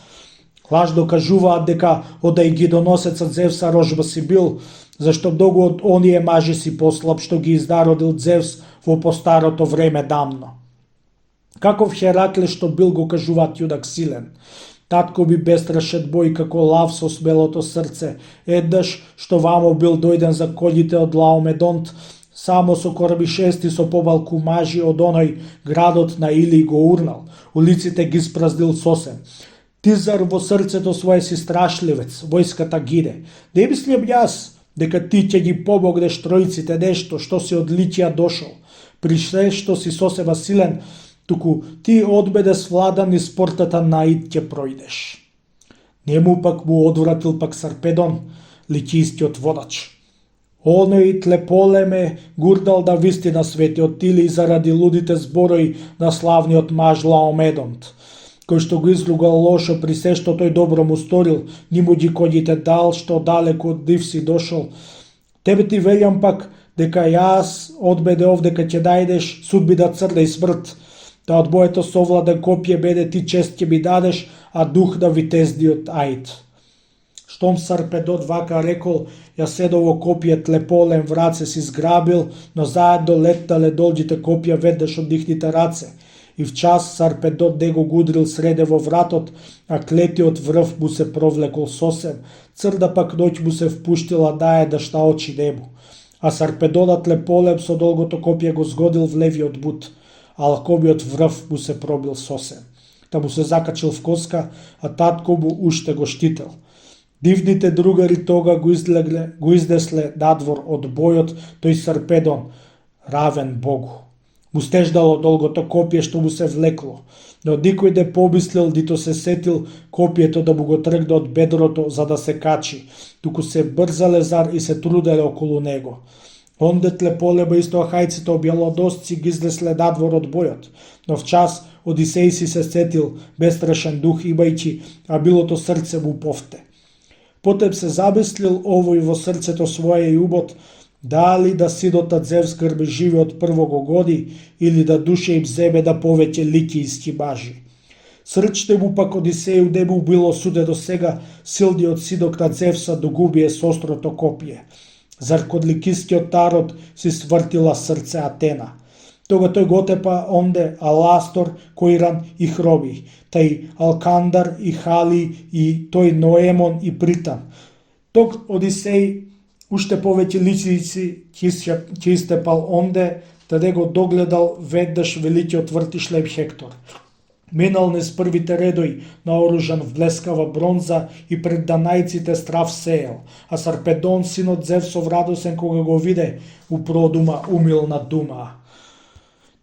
Лажно кажуваат дека одај гидоносецот Зевса рожба си бил, зашто многу од оние мажи си послаб што ги издародил Зевс во постарото време дамно. Каков Херакле што бил, го кажуваат јунак силен. Татко би бестрашен бој како лав со смелото срце, еднаш што вамо бил дојден за коњите од Лаомедонт, само со кораби шести со помалку мажи од оној градот на Или го урнал, улиците ги спразнил сосем. Ти зар во срцето свое си страшливец, војската гине. Не мислам јас дека ти ќе ги помогнеш тројците нешто што си од Ликија дошол, при се што си сосема силен, туку ти од мене свладан низ портата на Аид ќе пројдеш. Нему пак му одвратил пак Сарпедон, ликијскиот водач. Оној Тлеполеме гурдал да вистина светиот Тили заради лудите зборои на славниот маж Лаомедонт, кој што го изругал лошо при се што тој добро му сторил, ни му ги коњите дал што далеко од нив си дошол. Тебе ти велјам пак дека јас од мене овдека ќе најдеш судбина црна и смрт, да од моето совладен копје мене ти чест ќе ми дадеш, а дух на витезниот Аид. Штом Сарпедон вака рекол, ја седово копје Тлеполем в раце си зграбил, но заедно летнале долгите копја веднаш од нихните раце, и в час Сарпедон него го удрил среде во вратот, а клетиот врв му се провлекол сосем, црна пак ноќ му се впуштила наедна шта очи нему. А Сарпедонат Тлеполем со долгото копје го згодил в левиот бут, а лакомиот врв му се пробил сосем. Та му се закачил в коска, а татко му уште го штител. Дивните другари тога го изнесле надвор од бојот, тој Сарпедон, равен Богу. Му стеждало долгото копје што му се влекло, но никој не помислил, нито се сетил копјето да му го тргне од бедрото за да се качи, туку се брзале зар и се труделе околу него. Онде Тлеполема исто хајците објалодосци ги изнесле надвор од бојот, но в час Одисеј си се сетил бестрашен дух имајќи, а билото срце му повте. Потем се замислил овој во срцето своje и умот, дали да синот на Зевс грбеживе од прво го годи, или да душе им земе да повеќе ликијски мажи. Срчне му пак Одисеју не му било суде до сега силниот синок на Зевса да губие со острото копје. Зар код ликискиот народ си свртила срце Атена. Тога тој го тепа онде Аластор, Коиран и Хроби, тај Алкандар и Хали и тој Ноемон и Притан. Тог Одисеј уште повеќе личици ќе истепал онде, да не го догледал веднаш великиот вртишлем Хектор. Минал низ првите редои, наоружан в блескава бронза и пред данајците страв сеел, а Сарпедон, синот Зевсов радосен кога го виде, упродума умилна дума.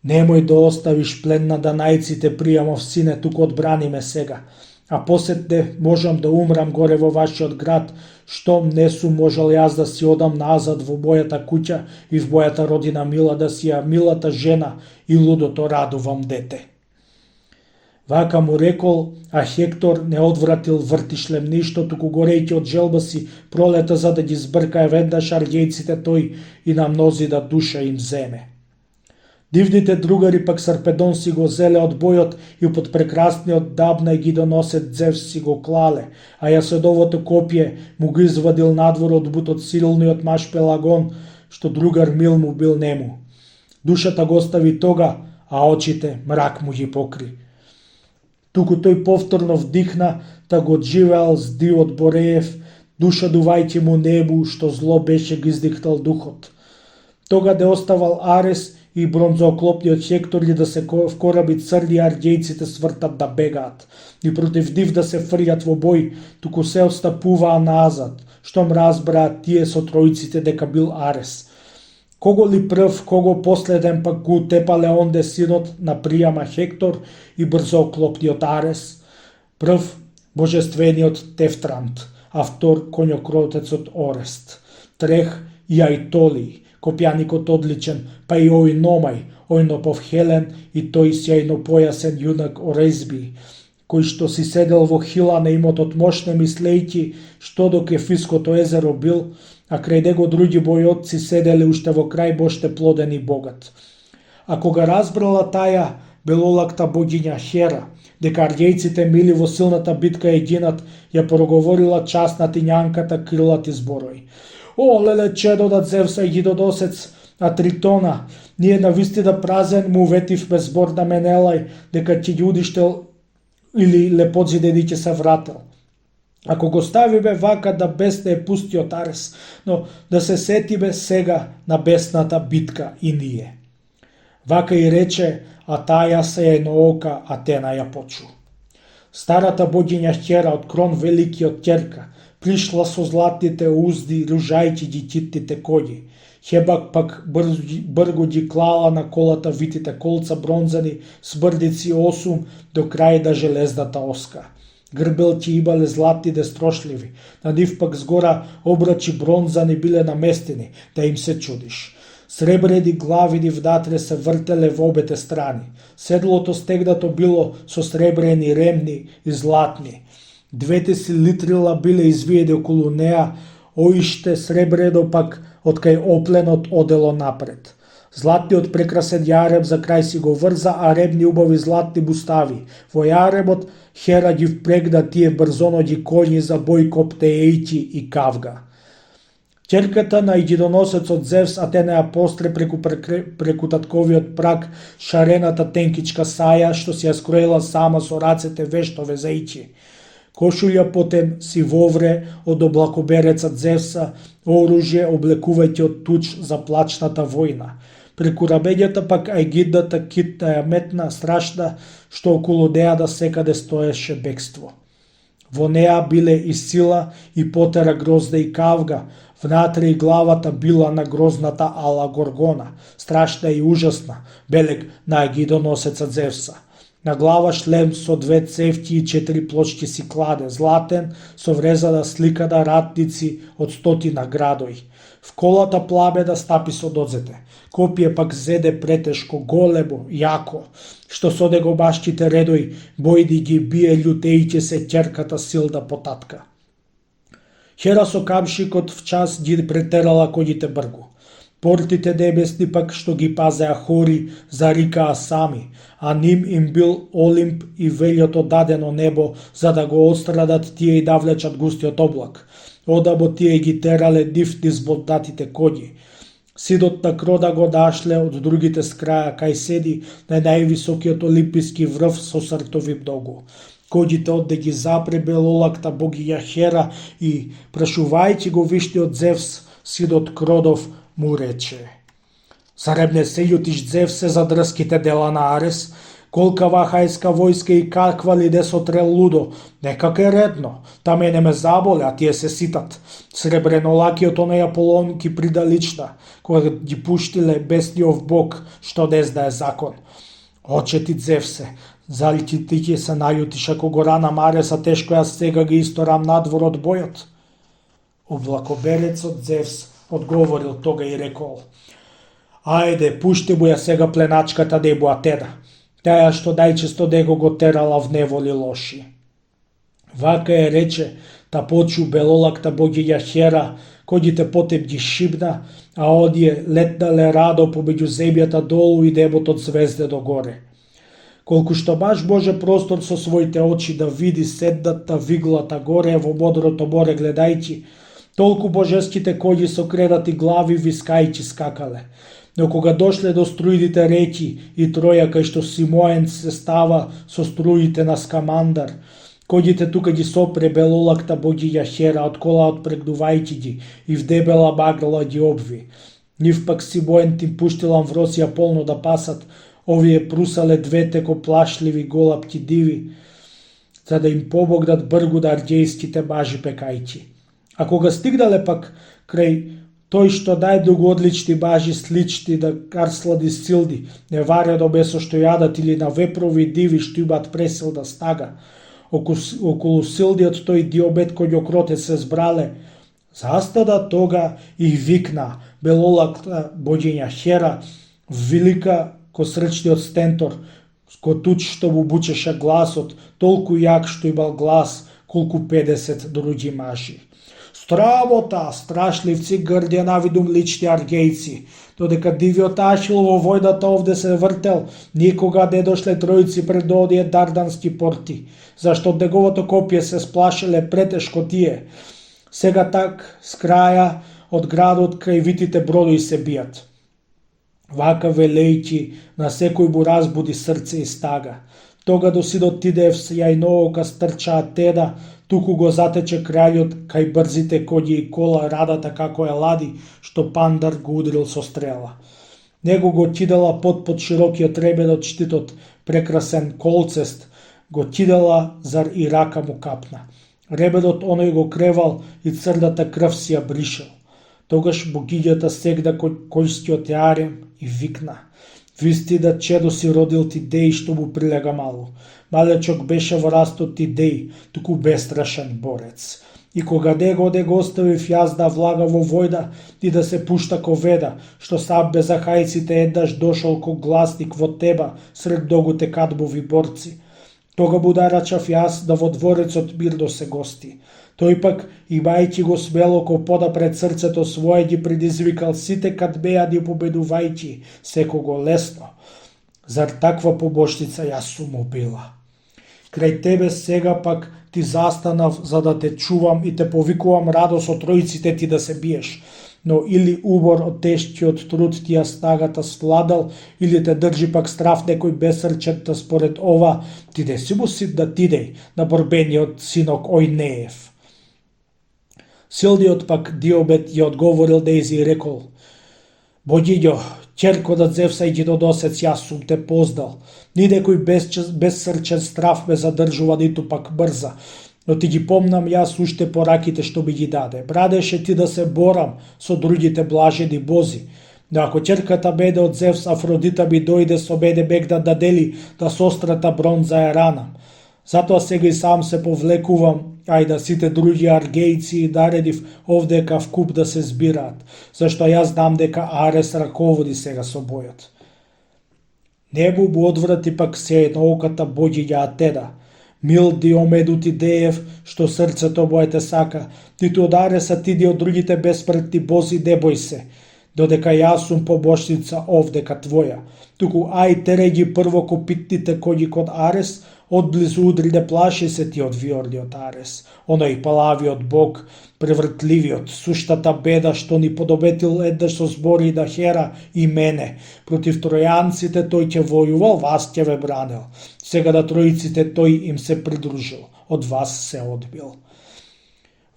Немој да оставиш плен на данајците, пријамов сине, туку одбрани ме сега, а посетне можам да умрам горе во вашиот град, штом не сум можел јас да си одам назад во мојата куќа и в мојата родина мила, да си ја милата жена и лудото радувам дете. Вака му рекол, а Хектор не одвратил вртишлем ништо, туку горејќи од желба си пролета за да ги збркае веднаш аргејците тој и на мнози да душа им земе. Дивните другари пак Сарпедон си го зеле од бојот и под прекрасниот дабна и ги доносет Зевс си го клале, а јасодовото копје му го извадил надвор од бутот силниот маш Пелагон, што другар мил му бил нему. Душата го остави тога, а очите мрак му ги покри. Туку тој повторно вдихна, та го одживеал здивот Бореев, душа дувајќи му небу, што зло беше ги издихтал духот. Тога де оставал Арес и бронзооклопниот Хектор ли да се вкораби црни аргејците свртат да бегаат и против див да се фрјат во бој, туку се остапуваа назад, штом разбраат тие со тројците дека бил Арес. Кого ли прв, кого последен пак го утепале онде синот на пријама Хектор и брзооклопниот Арес, прв божествениот Тефтрант, а втор коњокротецот Орест, трех и Ајтоли, копјаникот одличен, па и ој Номај, ојнопов Хелен и тој сјајно појасен јунак Орезби, кој што си седел во хила на имотот мошне мислејќи што док Ефиското езеро бил, а крај него други бојотци седеле уште во крај боште плоден и богат. А кога разбрала таја белолакта богиња Хера, дека аргејците мили во силната битка ја гинат, ја проговорила частнатињанката крилати зборои. О, леле чедо Зевса и Гидодосец, а Тритона, ние навистина празен му ветивме збор на Менелај, дека ќе ги удиштел или леподзидени ќе се врател. Ако го ставиме вака да без да е пустиот Арес, но да се сетиме сега на бесната битка и ние. Вака и рече, а таја се едноока Атена ја почу. Старата богиња Хера од крон великиот Ќерка пришла со златните узди, ружајќи ги китните коњи. Хебак пак брго ги клала на колата витите колца бронзани с брдици 8 до крај да железната оска. Грбелки имале златни дестрошливи, на нив пак згора обрачи бронзани биле наместени, да им се чудиш. Сребрени главини внатре се вртеле во обете страни. Седлото стегнато било со сребрени ремни и златни. Двете си литрила биле извиени околу неа, оиште сребрено пак од кај опленот одело напред. Златниот прекрасен јарем за крај си го врза, а ремни убави златни бустави. Во јаремот Хера ги впрегна тие брзоноги коњи за бој коптеејки и кавга. Ќерката на гидоносецот Зевс Атена ја постре преку татковиот прак шарената тенкичка саја, што си ја скроила сама со рацете вешто везејќи. Кошулја потен си вовре од облакоберецот Зевса, оружје облекувајќи од туч за плачната војна. Преку рамењата пак ајгидната китна ја метна страшна, што околу неа да секаде стоеше бегство. Во неа биле и сила и потера грозда и кавга, внатре и главата била на грозната Ала Горгона, страшна и ужасна, белег на гидоносецот Зевса. На глава шлем со 2 цевки и 4 плочки си кладе, златен, со врезана слика на ратници од 100 градои. В колата пламена стапи со дозете. Копие пак зеде претешко, големо, јако, што со него башките редои бојди ги бие љутејќи се ќерката силна потатка. Хера со камшикот в час ги претерала коњите бргу. Портите небесни пак што ги пазеа хори зарикаа сами, а ним им бил Олимп и велјото дадено небо за да го отстрадат тие и да влечат густиот облак. Одамо тие ги терале нив низ боднатите коњи. Синот на Крода го нашле од другите скраја кај седи на највисокиот олимписки врв со сртови многу. Коњите одде ги запре белолакта богиња Хера и, прашувајќи го вишниот Зевс, синот Кродов му рече: Зарем не се љутиш, Зевсе, за дрските дела на Арес? Колкава хајска војска и каква ли не сотрел лудо, некак е редно, та мене ме заболе, а тие се ситат. Сребренолакиот оној Аполон ки придалична, кога ги пуштиле бесниов бог, што не знае закон. Оче ти, Зевсе, зали ти ќе се најутиш ако го ранам Ареса, тешко јас сега ги исторам надвор од бојот? Облакоберецот Зевс одговорил тога и рекол: Ајде, пушти му ја сега пленачката небу Атена. таја што најчесто него го терала в неволи лоши. Вака е рече, та почу белолакта богиња Хера, коѓите потеп ги шибна, а одие летнале радо помеѓу земјата долу и небото од звезде догоре. Колку што баш Боже простор со своите очи да види седната виглата горе во модрото море гледајќи, толку божеските коњи со кредати глави вискајќи скакале. Но кога дошле до струидите реки и Троја кај што Симоен се става со струите на Скамандар, коњите тука ги сопре белолакта богиња Хера од кола отпрегнувајќи ги и в дебела магла ги обви. Нив пак Симоен тим пуштилам в Росија полно да пасат, овие прусале двете ко плашливи голапки диви, за да им помогнат бргу да аргејските мажи пекајќи. А кога стигнале пак крај тој што најдуго одлични мажи слични да карслади силни, неварено месо што јадат или на вепрови диви што имаат пресилна стага, околу силниот тој Диомед коњокротец се збрале, застана тога и викна белолакта богиња Хера, велика ко срчниот стентор, ко туч што му бучеше гласот, толку јак што имал глас, колку 50 други мажи. Страмота, страшливци грдја навидум лични аргејци, додека дивиот Ахил во војната овде се вртел, никога не дошле тројци пред оние дардански порти, зашто од неговото копје се сплашеле претешко тие. Сега так, с краја, од градот крај витите бродои се бијат. Вака велејќи, на секој му разбуди срце и стага. Тога до синот Тидеев се јајноока стрчаа теда, туку го затече краљот кај брзите коњи и кола радата како е лади, што Пандар го удрил со стрела. Него го кидала под широкиот ребен од штитот, прекрасен колцест, го кидала, зар и рака му капна. Ребенот оној го кревал и црната крв си ја бришел. Тогаш богињата сегна коњскиот јарем и викна: Вистина чедо си родил Тидеј што му прилега мало. Малечок беше во растот Тидеј, туку бестрашен борец. И кога него оставив јас да влага во војда и да се пушта ко веда, што сам без ахајците еднаш дошол ко гласник во Теба сред многуте кадбови борци. Тога му нарачав јас да во дворецот мирно се гости. Тој пак, имајќи го смело ко пода пред срцето свое, ги предизвикал сите кадмејани победувајќи секого лесно. Зар таква побошница јас сум му била? Крај тебе сега пак ти застанав за да те чувам и те повикувам радо со тројците ти да се биеш, но или убор од тешкиот труд ти ја стагата свладал, или те држи пак страв некој бесрчен, та според ова ти не си му син на Тидеј, на борбениот синок Ојнеев. Силниот пак Диомед ја одговорил нејзи и рекол: Богињо, ќерко на Зевса и гиноносец, јас сум те познал. Ни некој бессрчен страв ме задржува, ниту пак мрза, но ти ги помнам јас уште пораките што ми ги даде. Брадеше ти да се борам со другите блажени бози. Но ако ќерката мене од Зевс Афродита ми дојде со мене мегна да дели, да сострата бронза ја ранам. Затоа сега и сам се повлекувам, а и да сите други аргејци и наредив овдека вкуп да се збираат, зашто јас знам дека Арес раководи сега со бојот. Нему му одврати пак сејнооката богиња Атена, мил Диомеду Тидеев, што срцето му те сака, ниту од Ареса ти од другите беспретни бози не бој се, додека јас сум побошница овдека твоја, туку ај тереј ги прво копитните коњи код Арес, одблизу удри не плаши се ти од виорниот Арес, оној палавиот бог, превртливиот, суштата беда што ни подобетил еднаш со збори на Хера и мене. Против тројанците тој ќе војувал, вас ќе ве бранел. Сега на тројците тој им се придружил, од вас се одбил.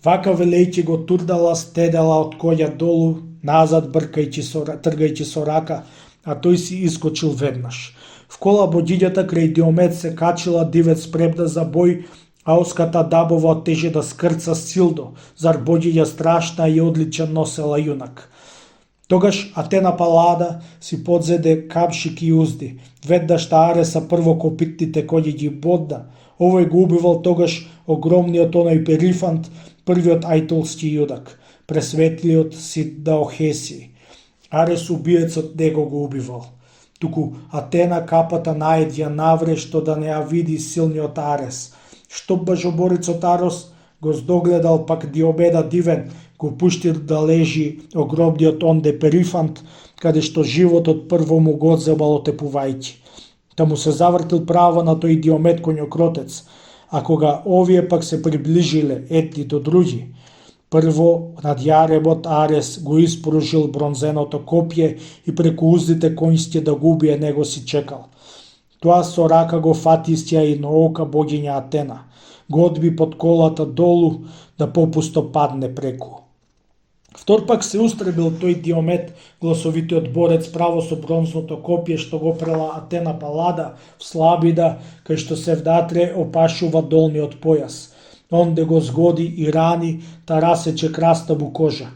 Вака велејќи го турдала стедела од коња долу, назад тргајќи со рака, а тој си искочил веднаш. В кола богињата крај Диомед се качила дивец спремна за бој, а оската дабова тежи да скрца силно, зар богиња страшна и одличен носела јунак. Тогаш Атена Палада си подзеде камшик и узди, веднаш та Ареса прво копитните коњи ги бодна, овој го убивал тогаш огромниот оној Перифант, првиот ајтолски јудак, пресветлиот син на Охеси. Арес убиецот него го убивал. туку Атена капата наед ја навре што да не ја види силниот Арес. Што бажоборецот Арос го здогледал пак Диомеда дивен, го пуштил да лежи огробниот онде Перифант, каде што животот прво му го одземал отепувајќи. Та му се завртил право на тој Диомед конјокротец, а кога овие пак се приближиле едни до други, прво над јаремот Арес го испружил бронзеното копје и преку уздите конјске да го убие него си чекал. Тоа со рака го фати истија и ноока богиња Атена, го одби под колата долу да попусто падне преку. Втор пак се устребил тој Диомед, гласовитиот борец право со бронзното копје што го прела Атена Палада в Слабида, кај што Севдатре опашува долниот појас. Онде го згоди и рани, та расече краста му кожа.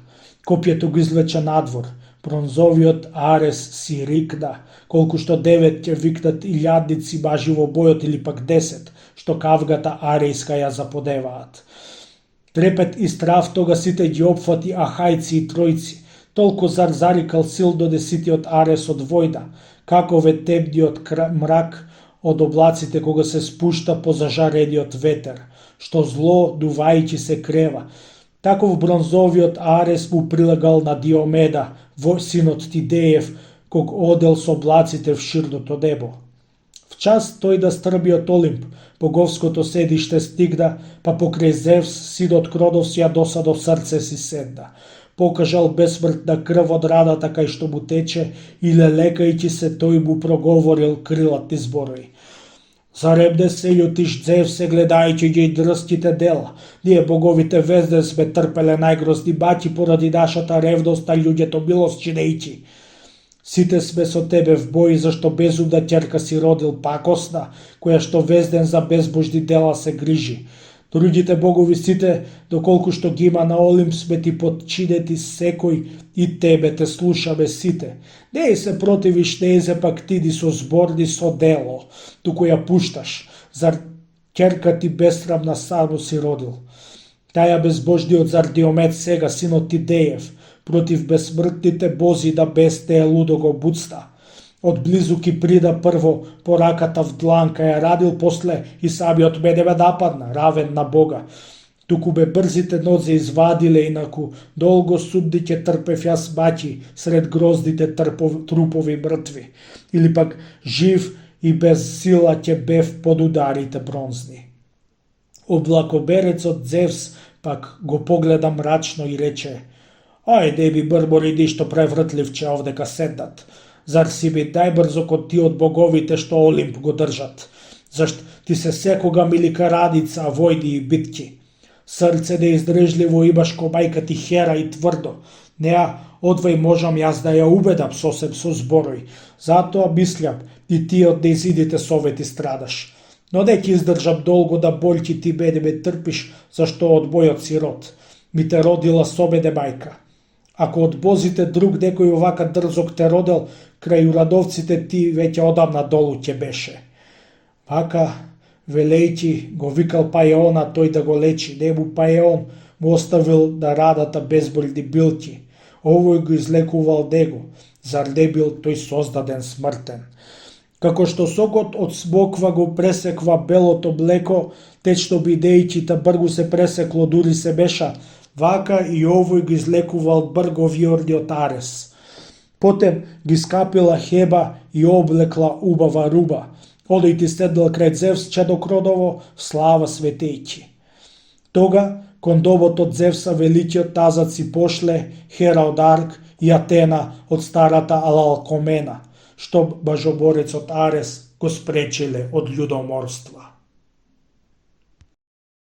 Копјето го извлече надвор. Бронзовиот Арес си рикна, колку што 9 ќе викнат илјадници бажи во бојот или пак 10, што кавгата арејска ја заподеваат. Трепет и страв тога сите ги опфати ахајци и тројци, толку зарикал сил до деситиот Арес од војда, како ве темниот мрак од облаците кога се спушта по зажарениот ветер, што зло дувајќи се крева. Таков бронзовиот Арес му прилагал на Диомеда, синот Тидеев, ког одел со облаците в ширното небо. В час тој да стрби од Олимп, боговското седиште стигна, па покрај Зевс, синот Кродов си ја досадо срце си седна. Покажал безсмртна крв од радата кај што му тече и лелекајќи се тој му проговорил крилати зборови. Заребде се јутиш Зевсе гледајќи ги дрските дела. Ние боговите везден сме трпеле најгрозни баќи поради нашата ревност, а луѓето милост чинејќи. Сите сме со тебе в бој, зашто безумна ќерка си родил пакосна, која што везден за безбожни дела се грижи. Другите богови сите, доколку што ги има на Олимп, сме ти подчинети секој и тебе те слушаме сите. Не се противиш, не се пак ти ни со зборни со дело, туку ја пушташ, зар ќерка ти безсрамна само си родил. Таја безбожниот зар Диомед сега, синот Тидеев, против безсмртните бози да бесте лудо го буцта. Од близу ки прида прво по раката в дланка ја радил, после и самиот мене ме нападна, равен на Бога. Туку бе брзите нозе извадиле, инаку долго судди ќе трпев јас баќи сред гроздите трупови мртви, или пак жив и без сила ќе бев под ударите бронзни. Облакоберецот Зевс пак го погледа мрачно и рече: ајде би брбори што превртливче овдека седнат. Зар си би најбрзо кod ти од боговите што Олимп го држат? Зашт ти се секога милика радица, војди и битки. Срце неиздржливо имаш ко мајка ти Хера и тврдо. Неа одвај можам јас да ја убедам сосем со зборој. Затоа мислям и ти од нејзидите совети страдаш. Но не ќе издржам долго да болки ти мене ме трпиш, зашто од мојот си род. Ми те родила со мене мајка. Ако од бозите друг некој овака дрзок те родел, крај урадовците ти веќе одамна долу ќе беше. Вака, велејќи, го викал Паеона тој да го лечи. Нему Паеон му оставил да радата безболни билки. Овој го излекувал него, зар не бил тој создаден смртен. Како што сокот од смоква го пресеква белото млеко, течно бидејќи та бргу се пресекло дури се беша, вака и овој го излекувал брговиорниот Арес. Потем ги скапила Хеба и облекла убава руба. Одој ти седнал крај Зевс чедокродово в слава светејќи. Тога, кон добот од Зевса великиот тазац си пошле Хера од Арк и Атена од старата Алалкомена, што бажоборецот Арес го спречиле од људоморства.